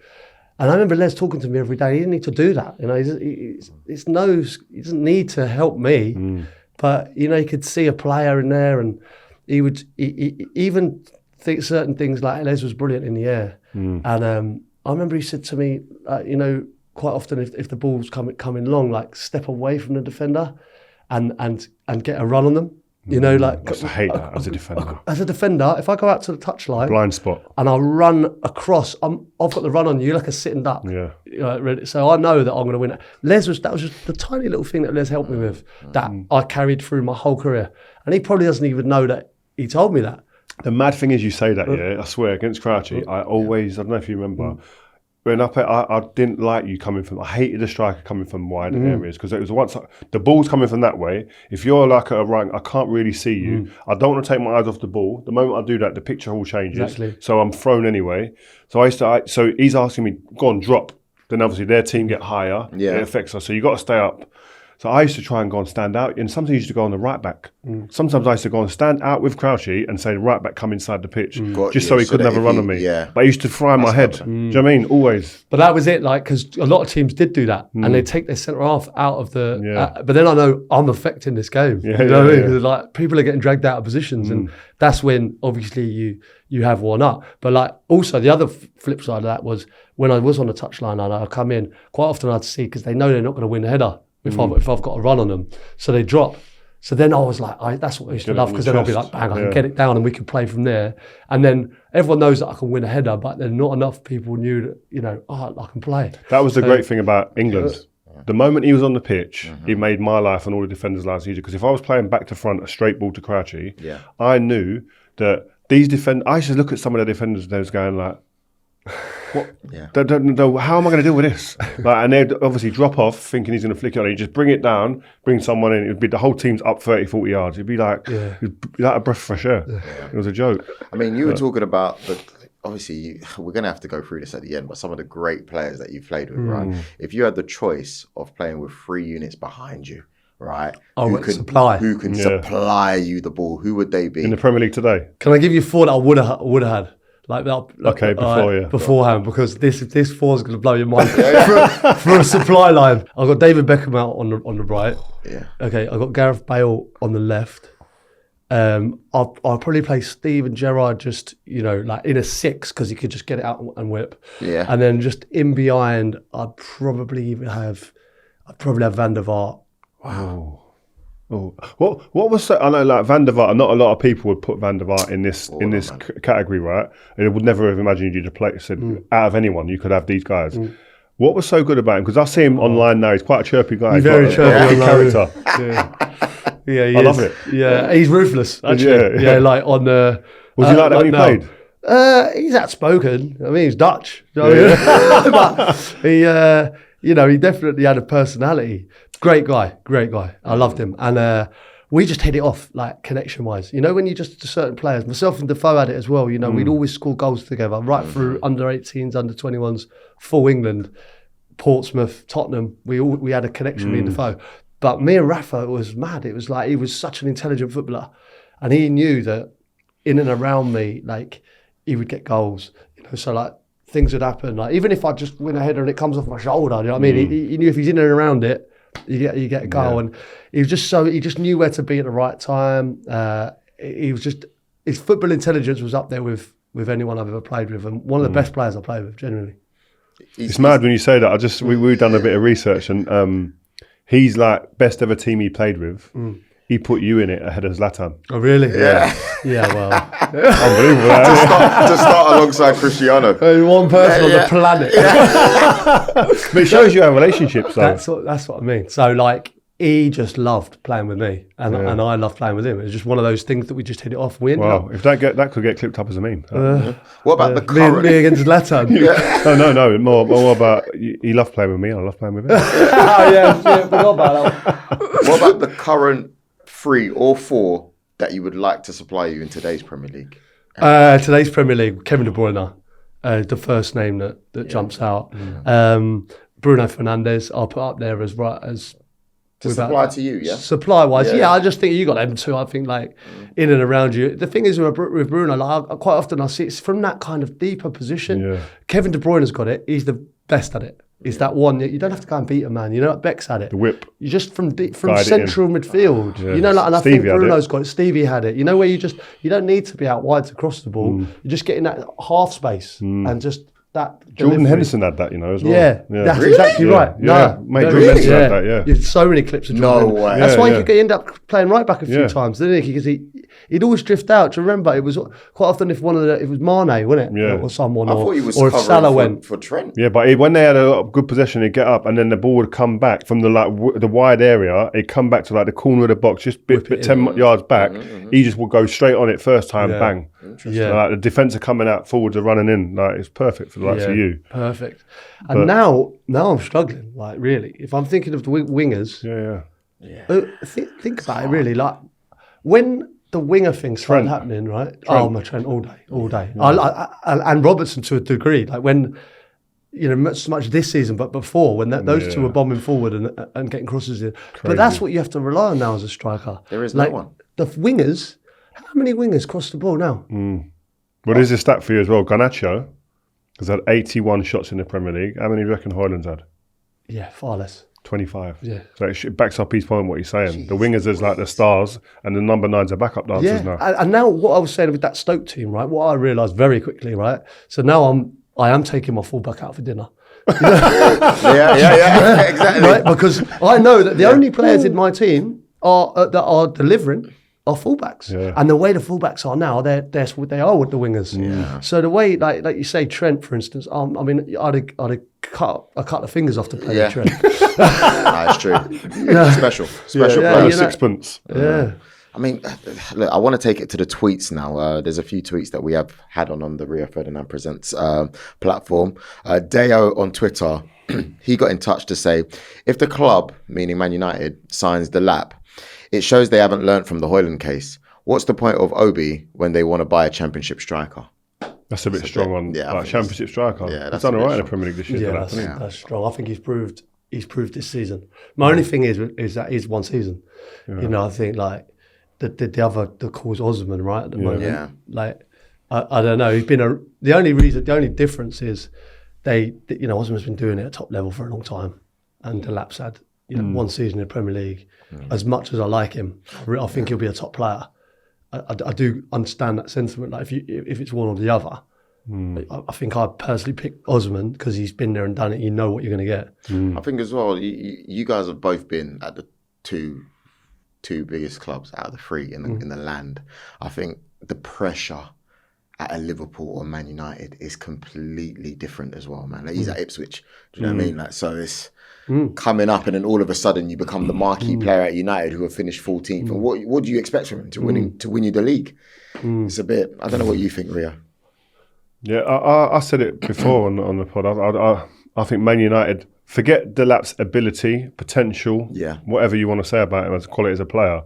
And I remember Les talking to me every day. He didn't need to do that. You know, he doesn't need to help me. But, you know, you could see a player in there, and he even think certain things like Les was brilliant in the air. And I remember he said to me, you know, quite often if the ball's coming long, like step away from the defender and get a run on them. You know, like I hate that as a defender. As a defender, if I go out to the touchline, blind spot, and I run across, I've got the run on you like a sitting duck. Yeah. You know, so I know that I'm going to win it. That was just the tiny little thing that Les helped me with that I carried through my whole career, and he probably doesn't even know that he told me that. The mad thing is, you say that, yeah. I swear, against Crouchy, I don't know if you remember. When I didn't like you coming from. I hated the striker coming from wide areas because it was once the ball's coming from that way. If you're like at a right, I can't really see you. I don't want to take my eyes off the ball. The moment I do that, the picture all changes. Exactly. So I'm thrown anyway. So so he's asking me, go on, drop. Then obviously their team get higher. Yeah. It affects us. So you got to stay up. So I used to try and go and stand out, and sometimes I used to go on the right back. Sometimes I used to go and stand out with Crouchy and say the right back come inside the pitch, just so he couldn't have a run on me. Yeah. But I used to fry my head. Do you know what I mean? Always. But that was it, like, because a lot of teams did do that, and they take their centre half out of the. But then I know I'm affecting this game. Yeah, you know what I mean? 'Cause, like, people are getting dragged out of positions, and that's when obviously you have one up. But like also the other flip side of that was when I was on the touchline and I come in, quite often I'd see, because they know they're not going to win the header if I've got a run on them, so they drop. So then I was like, that's what I used to love, because then I'll be like, bang, I can get it down and we can play from there. And then everyone knows that I can win a header, but then not enough people knew that, you know, I can play. That was the great thing about England. The moment he was on the pitch, it made my life and all the defenders' lives easier. Because if I was playing back to front, a straight ball to Crouchy, I knew that these defenders, I used to look at some of the defenders and they was going like, what? How am I going to deal with this? Like, and they'd obviously drop off thinking he's going to flick it on. He'd just bring it down, bring someone in. It'd be the whole team's up 30, 40 yards. It'd be like, it'd be like a breath of fresh air. It was a joke. I mean, you were talking about obviously, we're going to have to go through this at the end, but some of the great players that you've played with, right? If you had the choice of playing with 3 units behind you, right? Who can supply you the ball? Who would they be? In the Premier League today? Can I give you 4 that I would have had? Beforehand, because this 4 is going to blow your mind. For a supply line, I've got David Beckham out on the right. Yeah. Okay, I've got Gareth Bale on the left. I'll probably play Steve and Gerrard just, you know, like in a 6, because he could just get it out and whip. Yeah. And then just in behind, I'd probably have Van der Vaart. Wow. Oh, what was so? I know, like Van der Vaart. Not a lot of people would put Van der Vaart in this category, right? And I would never have imagined you to play. Said out of anyone, you could have these guys. What was so good about him? Because I see him online now. He's quite a chirpy guy. He's very chirpy character. Yeah, he I love it. Yeah, he's ruthless. Actually, yeah, like on the. Was he like that when he played? He's outspoken. I mean, he's Dutch. You know but he, you know, he definitely had a personality. Great guy. I loved him. And we just hit it off, like, connection-wise. You know, when you just, to certain players, myself and Defoe had it as well, you know, we'd always score goals together, right through under-18s, under-21s, full England, Portsmouth, Tottenham. We had a connection, me and Defoe. But me and Rafa, it was mad. It was like, he was such an intelligent footballer. And he knew that in and around me, like, he would get goals. You know, so, like, things would happen. Like, even if I just win a header and it comes off my shoulder, you know what I mean? He knew if he's in and around it, you get a goal. And he just knew where to be at the right time. He was just, his football intelligence was up there with anyone I've ever played with, and one of the best players I played with, genuinely. It's mad when you say that. We've done a bit of research, and he's like best ever team he played with. He put you in it ahead of Zlatan. Oh, really? Yeah. Yeah, well. Unbelievable. to start alongside Cristiano. One person on the planet. But it shows you our relationships, though. That's what I mean. So, like, he just loved playing with me, and I loved playing with him. It was just one of those things that we just hit it off. Wow, if that could get clipped up as a meme. What about the current? Me against Zlatan. No. More about, he loved playing with me, and I love playing with him. Oh, yeah, forgot about that. What about the current 3 or 4 that you would like to supply you in today's Premier League? Today's Premier League, Kevin De Bruyne, the first name that jumps out. Bruno Fernandes, I'll put up there as to supply to you, yeah? Supply-wise, I just think you got them two, I think, like, in and around you. The thing is with Bruno, like, quite often I see it's from that kind of deeper position. Yeah. Kevin De Bruyne's got it. He's the best at it. It's that one that you don't have to go and beat a man. You know, like Beck's had it. The whip. You just from central midfield. You know, like, and Stevie I think Bruno's got it. Stevie had it. You know, where you don't need to be out wide to cross the ball. You're just getting that half space and just that. Jordan delivery. Henderson had that, you know, as well. Yeah, that's really? exactly right. Yeah, mate, Jordan Henderson had that, yeah. There's so many clips of Jordan. No way. That's why he could end up playing right back a few times, didn't he? Because he'd always drift out. Do you remember? It was quite often if it was Mane, wasn't it? Yeah. Or someone. I thought he was or if Salah went for Trent. Yeah, but when they had a good possession, he'd get up and then the ball would come back from the wide area. It'd come back to like the corner of the box, just bit 10 yards back. He just would go straight on it first time, bang. Yeah. Like the defence are coming out, forwards are running in. Like it's perfect for the likes of you. Perfect. And now I'm struggling. Like really, if I'm thinking of the wingers, think about it really. Like when the winger thing started happening, right? Oh, my Trent all day. Yeah. And Robertson to a degree. Like when much this season, but before when those two were bombing forward and getting crosses in. Crazy. But that's what you have to rely on now as a striker. There is no one. The wingers. How many wingers cross the ball now? Well, there's a stat for you as well. Garnacho has had 81 shots in the Premier League. How many do you reckon Højlund's had? Yeah, far less. 25. Yeah. So it backs up his point, what he's saying. The wingers is like the stars and the number 9s are backup dancers now. And now what I was saying with that Stoke team, right, what I realised very quickly, right, so now I am taking my fullback out for dinner. Yeah, exactly. Right, because I know that the only players in my team that are delivering are fullbacks, and the way the fullbacks are now, they are with the wingers. Yeah. So the way, like you say, Trent, for instance, I mean, I'd have cut a couple of fingers off to play with Trent. That's true. Special player. Sixpence. Yeah. I mean, look, I want to take it to the tweets now. There's a few tweets that we have had on the Rio Ferdinand Presents platform. Deo on Twitter, he got in touch to say, if the club, meaning Man United, signs Delap, it shows they haven't learnt from the Højlund case. What's the point of Obi when they want to buy a championship striker? That's a bit strong on championship striker. Yeah, that's done all right in the Premier League this year. Yeah, that's strong. I think he's proved this season. My only thing is that he's one season. Yeah. You know, I think like the cause Osimhen, right, at the moment. Yeah. Like I don't know. He's been the only difference is Osimhen's been doing it at top level for a long time, and Delap's had one season in the Premier League. As much as I like him, I think he'll be a top player. I do understand that sentiment. Like if it's one or the other, I think I'd personally pick Osimhen because he's been there and done it. You know what you're going to get. I think as well, you guys have both been at the two biggest clubs out of the 3 in the land. I think the pressure at a Liverpool or Man United is completely different as well, man. Like he's at Ipswich. Do you know what I mean? Like so it's coming up and then all of a sudden you become the marquee player at United who have finished 14th. And what do you expect from him to win you the league? It's a bit, I don't know what you think, Rio. Yeah, I said it before on the pod. I think Man United, forget Delap's ability, potential, whatever you want to say about him as a quality as a player.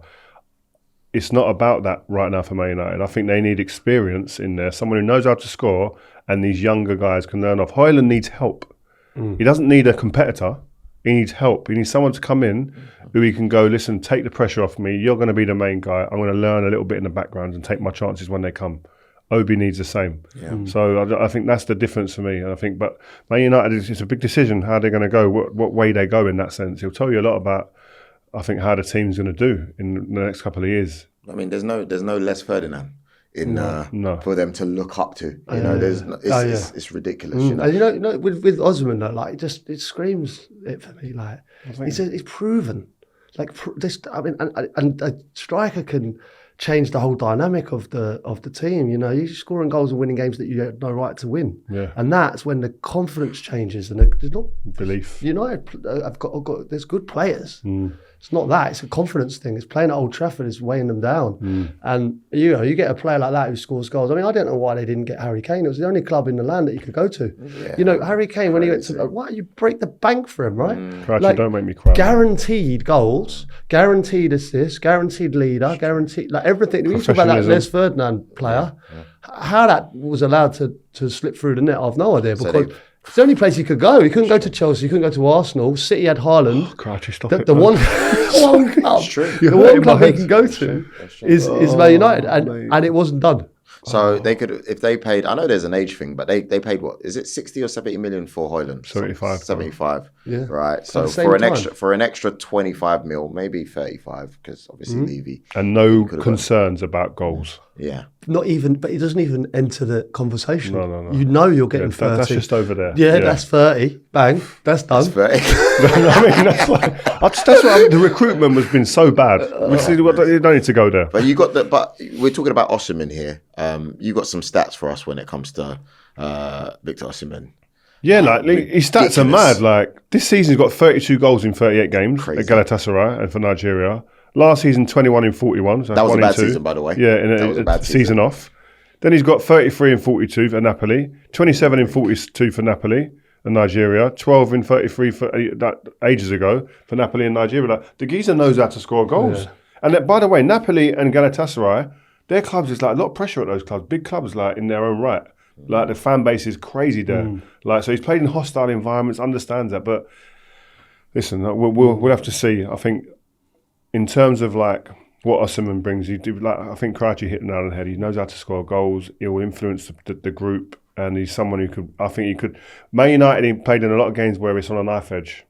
It's not about that right now for Man United. I think they need experience in there, someone who knows how to score, and these younger guys can learn off. Højlund needs help. He doesn't need a competitor. He needs help. He needs someone to come in who he can go, listen, take the pressure off me. You're going to be the main guy. I'm going to learn a little bit in the background and take my chances when they come. Obi needs the same. Yeah. So I think that's the difference for me. And I think, but Man United, it's a big decision how they're going to go, what way they go in that sense. He'll tell you a lot about, I think, how the team's going to do in the next couple of years. I mean, there's no less Ferdinand for them to look up to. You know, it's ridiculous. You know? And with Osimhen though, like it screams it for me. Like it's proven. Like and a striker can change the whole dynamic of the team. You know, you're scoring goals and winning games that you have no right to win. Yeah. And that's when the confidence changes and there's not belief. United have got there's good players. It's not that. It's a confidence thing. It's playing at Old Trafford is weighing them down. And, you get a player like that who scores goals. I mean, I don't know why they didn't get Harry Kane. It was the only club in the land that you could go to. Yeah. Harry Kane, when he went to, why you break the bank for him, right? Crouchy, don't make me cry. Guaranteed goals, guaranteed assists, guaranteed leader, guaranteed, everything. We talk about that Les Ferdinand player. How that was allowed to slip through the net, I've no idea. Because it's the only place he could go. He couldn't go to Chelsea. He couldn't go to Arsenal. City had Haaland. Crouchy, stop The it. one club, the one club he can go to is Man United, and it wasn't done. So they could, if they paid, I know there's an age thing, but they paid what? Is it 60 or 70 million for Højlund? 75. Yeah. Right. So for an extra 25 mil, maybe 35, because obviously Levy. And no concerns about goals. Yeah. Not even, but it doesn't even enter the conversation. No. You know you're getting 30. That's just over there. Yeah, that's 30. Bang, that's done. That's 30. I mean, that's what the recruitment has been so bad. You don't need to go there. But but we're talking about Osimhen here. You got some stats for us when it comes to Victor Osimhen. Yeah, his stats are mad. Like this season, he's got 32 goals in 38 games at Galatasaray and for Nigeria. Last season, 21 in 41. So that was a bad season, by the way. Yeah, in a bad season off. Then he's got 33 in 42 for Napoli, 27 in 42 for Napoli and Nigeria, 12 in 33 for ages ago for Napoli and Nigeria. Like, the geezer knows how to score goals. Yeah. And by the way, Napoli and Galatasaray, their clubs is like a lot of pressure at those clubs. Big clubs, like in their own right. Like the fan base is crazy there. Like so, he's played in hostile environments, understands that. But listen, we'll have to see. I think. In terms of like what Osimhen brings, I think Crouchy hit the nail on the head. He knows how to score goals. He will influence the group, and he's someone who could. I think he could. Man United, he played in a lot of games where it's on a knife edge.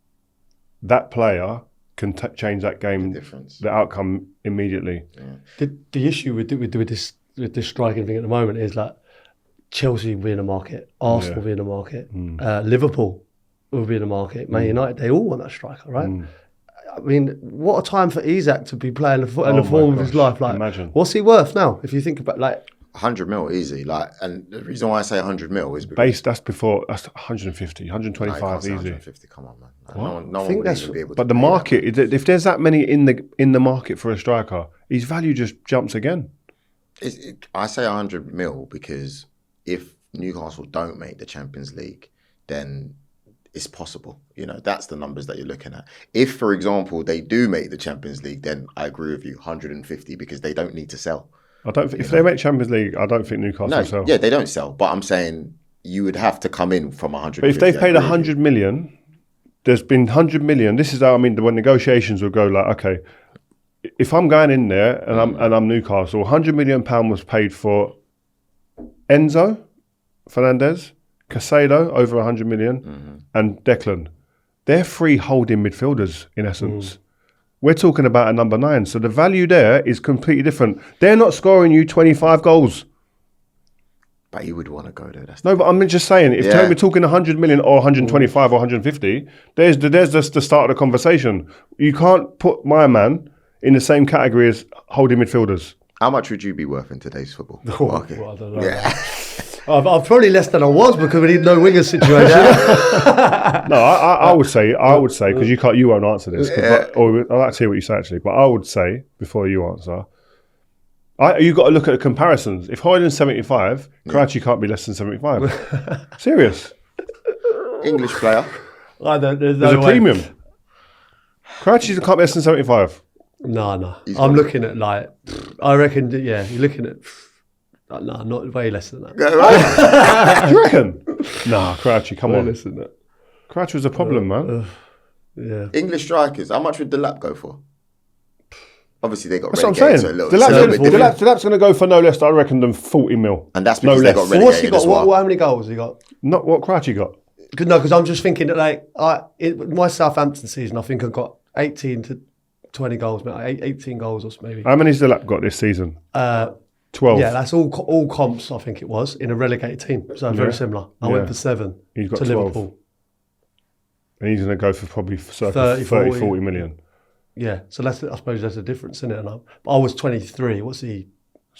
That player can change that game, the outcome immediately. Yeah. The issue with this striking thing at the moment is like Chelsea will be in the market, Arsenal will be in the market, Liverpool will be in the market, Man United. They all want that striker, right? I mean, what a time for Isak to be playing in the form of his life. Like, imagine. What's he worth now? If you think about 100 mil easy. And the reason why I say 100 mil is because that's 150, 125 easy. 150, come on, man. No one would even be able to. But the market, if there's that many in the market for a striker, his value just jumps again. I say 100 mil because if Newcastle don't make the Champions League, then it's possible. That's the numbers that you're looking at. If, for example, they do make the Champions League, then I agree with you, 150, because they don't need to sell. I don't think if they make Champions League, I don't think Newcastle sell. Yeah, they don't sell. But I'm saying you would have to come in from 150. But if they've paid 100 million, there's been 100 million. This is how when negotiations will go like, okay, if I'm going in there and I'm Newcastle, 100 million pound was paid for Enzo Fernandez, Caicedo over 100 million, and Declan. They're free holding midfielders in essence. We're talking about a number 9, so the value there is completely different. They're not scoring you 25 goals. But you would want to go there. But I'm just saying, if we're talking 100 million or 125 or 150, there's just the start of the conversation. You can't put my man in the same category as holding midfielders. How much would you be worth in today's football market? Well, I don't know. Yeah. I'm probably less than I was because we need no winger situation. No, I would say because you won't answer this. I'd like to hear what you say actually. But I would say before you answer, you got to look at the comparisons. If Højlund's 75, Crouchy can't be less than 75. Serious. English player. There's a premium. Crouchy can't be less than 75. No. I'm looking at I reckon. Yeah, you're looking at. No, not way less than that. Do you reckon? Nah, Crouchy, come on. Less than that. Crouchy was a problem, man. Yeah. English strikers, how much would Delap go for? Obviously, they got relegated. That's what I'm saying. Delap's going to go for no less, I reckon, than 40 mil. And that's because they got relegated. What's he got? How many goals has he got? Not what Crouchy got. Because I'm just thinking that my Southampton season, I think I got 18 to 20 goals, 18 goals or maybe. How many has Delap got this season? 12. Yeah, that's all comps, I think it was, in a relegated team. So very similar. I went for 7 He's got to 12. Liverpool. And he's going to go for probably circa 30, 40 million. Yeah, so I suppose that's a difference, isn't it? But I was 23. What's he?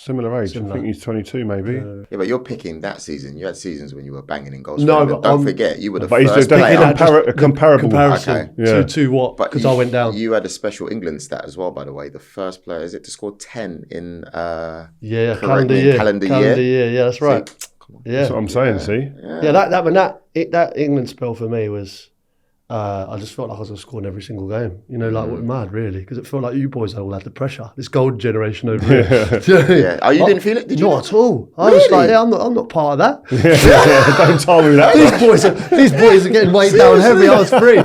Similar age. I think he's 22 maybe. Yeah, but you're picking that season. You had seasons when you were banging in goals. No, but but don't forget, you were the But he's first definitely player. comparable. Comparison Yeah. to what? But Because I went down. You had a special England stat as well, by the way. The first player, is it to score 10 in calendar year. Yeah, that's right. See, come on. Yeah, That's what I'm saying, see? yeah. That England spell for me was. I just felt like I was going to score in every single game. You know, like what mad, really, because it felt like you boys all had the pressure. This gold generation over here. Do you know what I mean? Yeah. Oh, you didn't feel it? Did you? Not at all. I was like, I'm not part of that. Don't tell me that. These boys are getting weighed down heavy. I was free.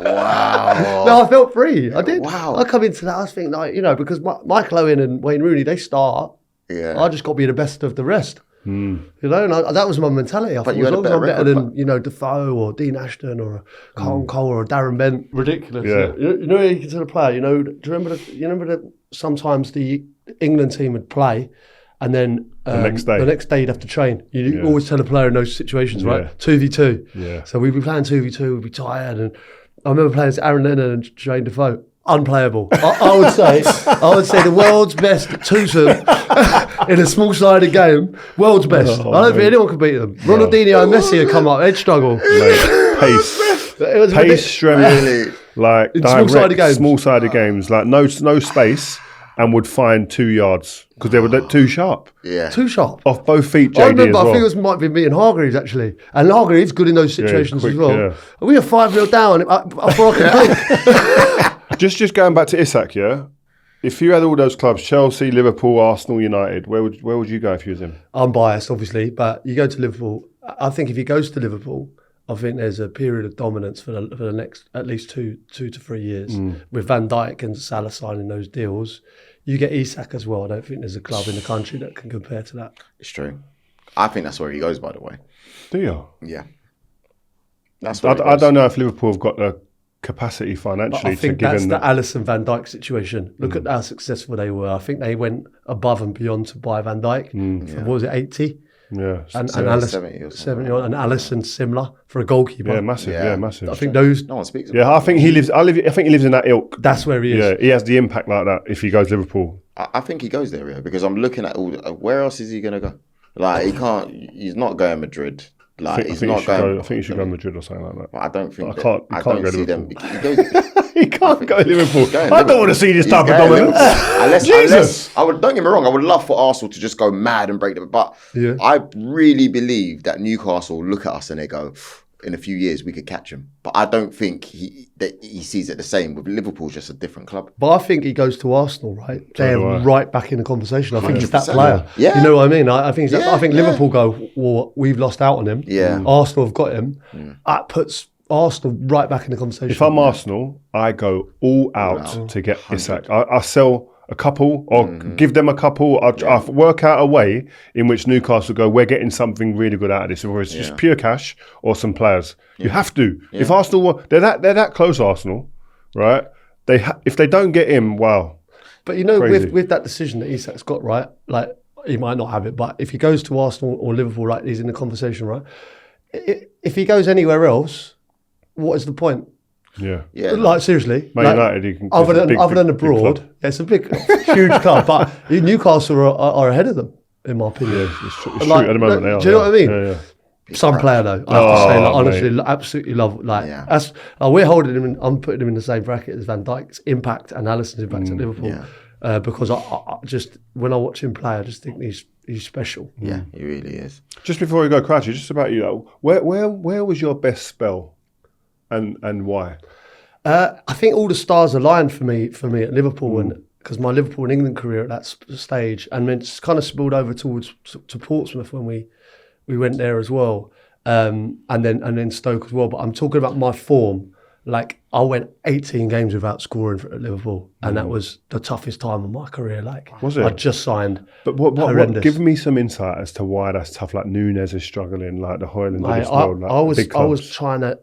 Wow. No, I felt free. I did. Wow. I come into that. I was thinking, like, you know, because Michael Owen and Wayne Rooney, they start. Yeah. I just got to be the best of the rest. You know, and that was my mentality. I thought, you as had a long as I'm better better record, than, you know, Defoe or Dean Ashton or Carlton Cole or Darren Bent, ridiculous. Yeah. You know, you can tell a player. You know, do you remember that sometimes the England team would play, and then the next day you'd have to train. You always tell a player in those situations, right? 2v2. Yeah. So we'd be playing 2v2. We'd be tired, and I remember playing as Aaron Lennon and Shane Defoe. Unplayable. I would say the world's best twosome in a small-sided game. World's best. I don't think anyone could beat them. Ronaldinho and Messi had come up. They'd struggle. Mate, pace. It was Pace, strength, like In direct, small-sided games. small-sided games, like no space, and would find 2 yards because they were too sharp. Yeah. too sharp. Off both feet, JD I remember, as well. I think it might be me and Hargreaves actually. And Hargreaves good in those situations quick, as well. yeah. We were 5-0 down before I could blink. Just going back to Isak, yeah. If you had all those clubs, Chelsea, Liverpool, Arsenal, United, where would you go if you was him? I'm biased, obviously, but you go to Liverpool. I think if he goes to Liverpool, I think there's a period of dominance for the next at least two to 3 years. With Van Dijk and Salah signing those deals, you get Isak as well. I don't think there's a club in the country that can compare to that. It's true. I think that's where he goes, by the way. Do you? Yeah. That's where he I goes. don't know if Liverpool have got the capacity financially But I to think give that's him the that. Alisson Van Dijk situation. Look at how successful they were. I think they went above and beyond to buy Van Dijk. For, what was it, 80? Yeah, And 70 Alisson, or something. 70 and Alisson similar for a goalkeeper. yeah, massive. Yeah. Yeah, massive. I think those. No one speaks about Yeah, I think he lives. I think he lives in that ilk. That's where he is. Yeah, he has the impact like that if he goes Liverpool. I think he goes there, yeah, because I'm looking at where else is he going to go? Like, he can't, he's not going Madrid. Like, he's not going. I think he should go Madrid or something like that. I don't think. I can't I go don't see Liverpool. them. He goes, He can't go Liverpool. going I Liverpool. don't want to see this He's type of going dominance. Liverpool. Unless Jesus. I would, don't get me wrong, I would love for Arsenal to just go mad and break them. But Yeah. I really believe that Newcastle look at us and they go, in a few years we could catch him. But I don't think he sees it the same. With Liverpool, just a different club. But I think he goes to Arsenal, right? They're do I. right back in the conversation. I think he's that 100%. player. Yeah. You know what I mean? I think Yeah, I think yeah. Liverpool go, well, we've lost out on him. Yeah. Arsenal have got him. That puts Arsenal right back in the conversation. If I'm Arsenal, I go all out to get Isak. I sell a couple or give them a couple. I work out a way in which Newcastle go, we're getting something really good out of this, or it's just pure cash or some players. You have to. If Arsenal, they're that close, Arsenal, right? If they don't get him, wow. But you know, Crazy. with that decision that Isak's got, right? Like, he might not have it, but if he goes to Arsenal or Liverpool, right, he's in the conversation, right? If he goes anywhere else, what is the point? Yeah. Yeah. Like, seriously. Man like, United, you can, other than big abroad, club. it's a big, huge club. But Newcastle are ahead of them, in my opinion. It's true. Like, At the moment, they are. do you know what I mean? Yeah. Some player though, I have to say, like, honestly, mate. absolutely love. Like, Yeah. that's we're holding him. I'm putting him in the same bracket as Van Dijk's impact and Alisson's impact at Liverpool, because I just when I watch him play, I just think he's special. Yeah, he really is. Just before we go, Crouchy, just about you though. Where was your best spell, and why? I think all the stars aligned for me at Liverpool, and because my Liverpool and England career at that stage, and then it's kind of spilled over to Portsmouth when we went there as well, and then Stoke as well. But I'm talking about my form. Like, I went 18 games without scoring at Liverpool, and that was the toughest time of my career. Like, Was it? I just signed. But what horrendous. give me some insight as to why that's tough. Like Nunes is struggling, like the Hoylands of Mate, this world. Like I was big I was clubs. trying to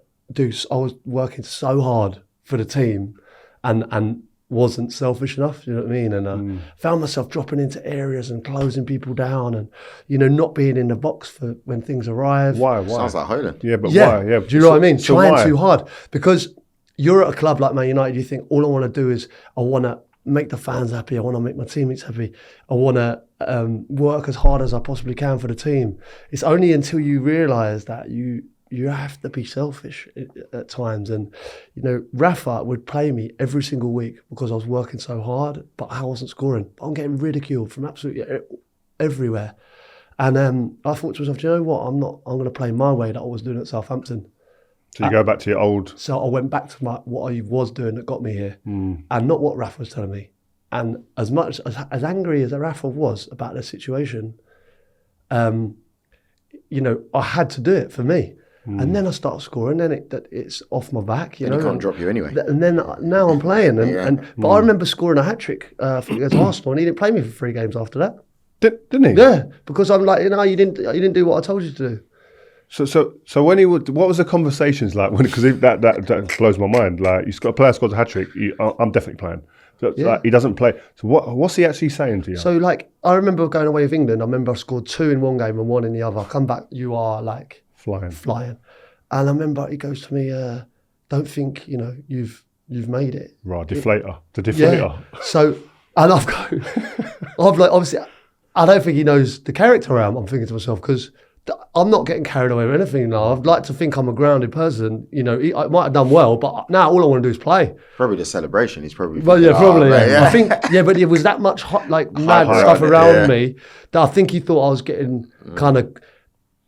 I was working so hard for the team, and wasn't selfish enough. You know what I mean? And found myself dropping into areas and closing people down, and not being in the box for when things arrive. Why? Sounds like Holland. Yeah, but Yeah. why? Yeah. Do you know what I mean? So Trying why? too hard, because you're at a club like Man United. You think all I want to do is I want to make the fans happy. I want to make my teammates happy. I want to work as hard as I possibly can for the team. It's only until you realise that you have to be selfish at times. And, you know, Rafa would play me every single week because I was working so hard, but I wasn't scoring. I'm getting ridiculed from absolutely everywhere. And I thought to myself, do you know what? I'm going to play my way that I was doing at Southampton. So you go back to your old... So I went back to what I was doing that got me here, and not what Rafa was telling me. And as much as angry as Rafa was about the situation, you know, I had to do it for me. And then I start scoring, then it's off my back. You know, he can't drop you anyway. And then now I'm playing, but I remember scoring a hat trick against Arsenal, and he didn't play me for 3 games after that. Didn't he? Yeah, because I'm like, you know, you didn't do what I told you to do. So when he would, what was the conversations like? Because that blows my mind. Like, a player scores a hat trick, I'm definitely playing. So, Yeah. like, he doesn't play. So what's he actually saying to you? So like, I remember going away with England. I remember I scored 2 in one game and 1 in the other. I come back, you are like flying. And I remember he goes to me, "Don't think you know you've made it." Right, deflator, the deflator. Yeah. So, and I've like, obviously, I don't think he knows the character I am. I'm thinking to myself, because I'm not getting carried away with anything now. I'd like to think I'm a grounded person. You know, I might have done well, but now all I want to do is play. Probably the celebration. He's probably. Well, yeah, probably. Mate, I think, but it was that much mad stuff around me that I think he thought I was getting kind of.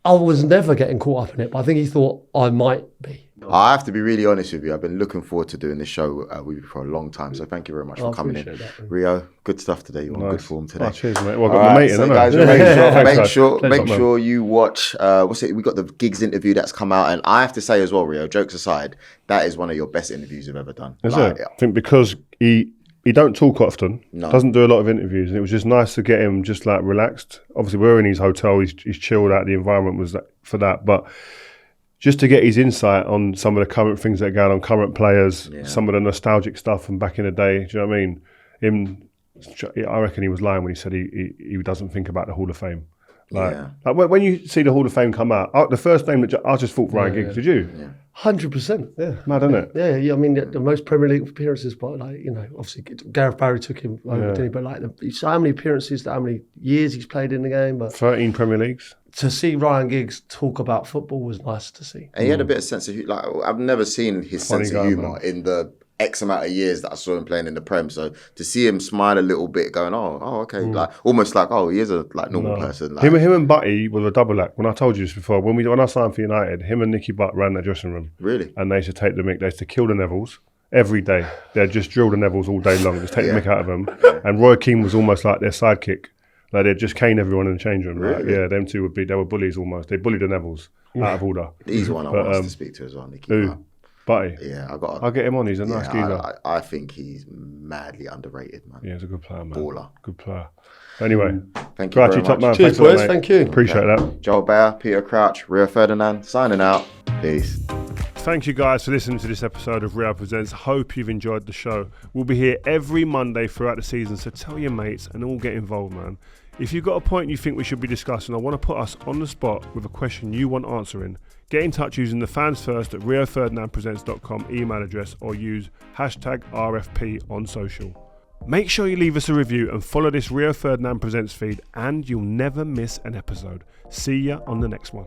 I was never getting caught up in it, but I think he thought I might be. I have to be really honest with you. I've been looking forward to doing this show with you for a long time. So thank you very much for coming in. That, Rio, good stuff today. You're on good form today. Oh, cheers, mate. Well, I got my mate in, so haven't I? make sure you watch. We got the Giggs interview that's come out, and I have to say as well, Rio, jokes aside, that is one of your best interviews you've ever done. Is it? I think because he don't talk often, doesn't do a lot of interviews, and it was just nice to get him just like relaxed. Obviously, we're in his hotel, he's chilled out, the environment was for that, but just to get his insight on some of the current things that are going on, current players, some of the nostalgic stuff from back in the day, do you know what I mean? I reckon he was lying when he said he doesn't think about the Hall of Fame. Like when you see the Hall of Fame come out, the first name that I just thought Ryan Giggs. Did you? Yeah. 100%. Yeah, mad, isn't it? Yeah. I mean, the most Premier League appearances, but like, you know, obviously Gareth Barry took him over, didn't he? But like, so how many appearances, how many years he's played in the game? But 13 Premier Leagues. To see Ryan Giggs talk about football was nice to see. And he had a bit of sense of like I've never seen his sense of humour in the X amount of years that I saw him playing in the Prem. So to see him smile a little bit, going, oh, okay, like almost like, he is a like normal person. Like, him and Butty was a double act. When I told you this before, when I signed for United, him and Nicky Butt ran the dressing room. Really? And they used to take the mick. They used to kill the Nevilles every day. They'd just drill the Nevilles all day long, just take the mick out of them. And Roy Keane was almost like their sidekick. Like they'd just cane everyone in the change room. Really? Like, them two they were bullies almost. They bullied the Nevilles out of order. He's one I want us to speak to as well, Nicky. Who? Butty? Yeah, I'll get him on. He's a nice geezer. I think he's madly underrated, man. Yeah, he's a good player, man. Baller. Good player. Anyway, thank you very much. Top man. Cheers, boys. Thank you. Appreciate that. Joel Beya, Peter Crouch, Rio Ferdinand, signing out. Peace. Thank you guys for listening to this episode of Rio Presents. Hope you've enjoyed the show. We'll be here every Monday throughout the season, so tell your mates and all get involved, man. If you've got a point you think we should be discussing or want to put us on the spot with a question you want answering, get in touch using the fans first at rioferdinandpresents.com email address or use #RFP on social. Make sure you leave us a review and follow this Rio Ferdinand Presents feed and you'll never miss an episode. See ya on the next one.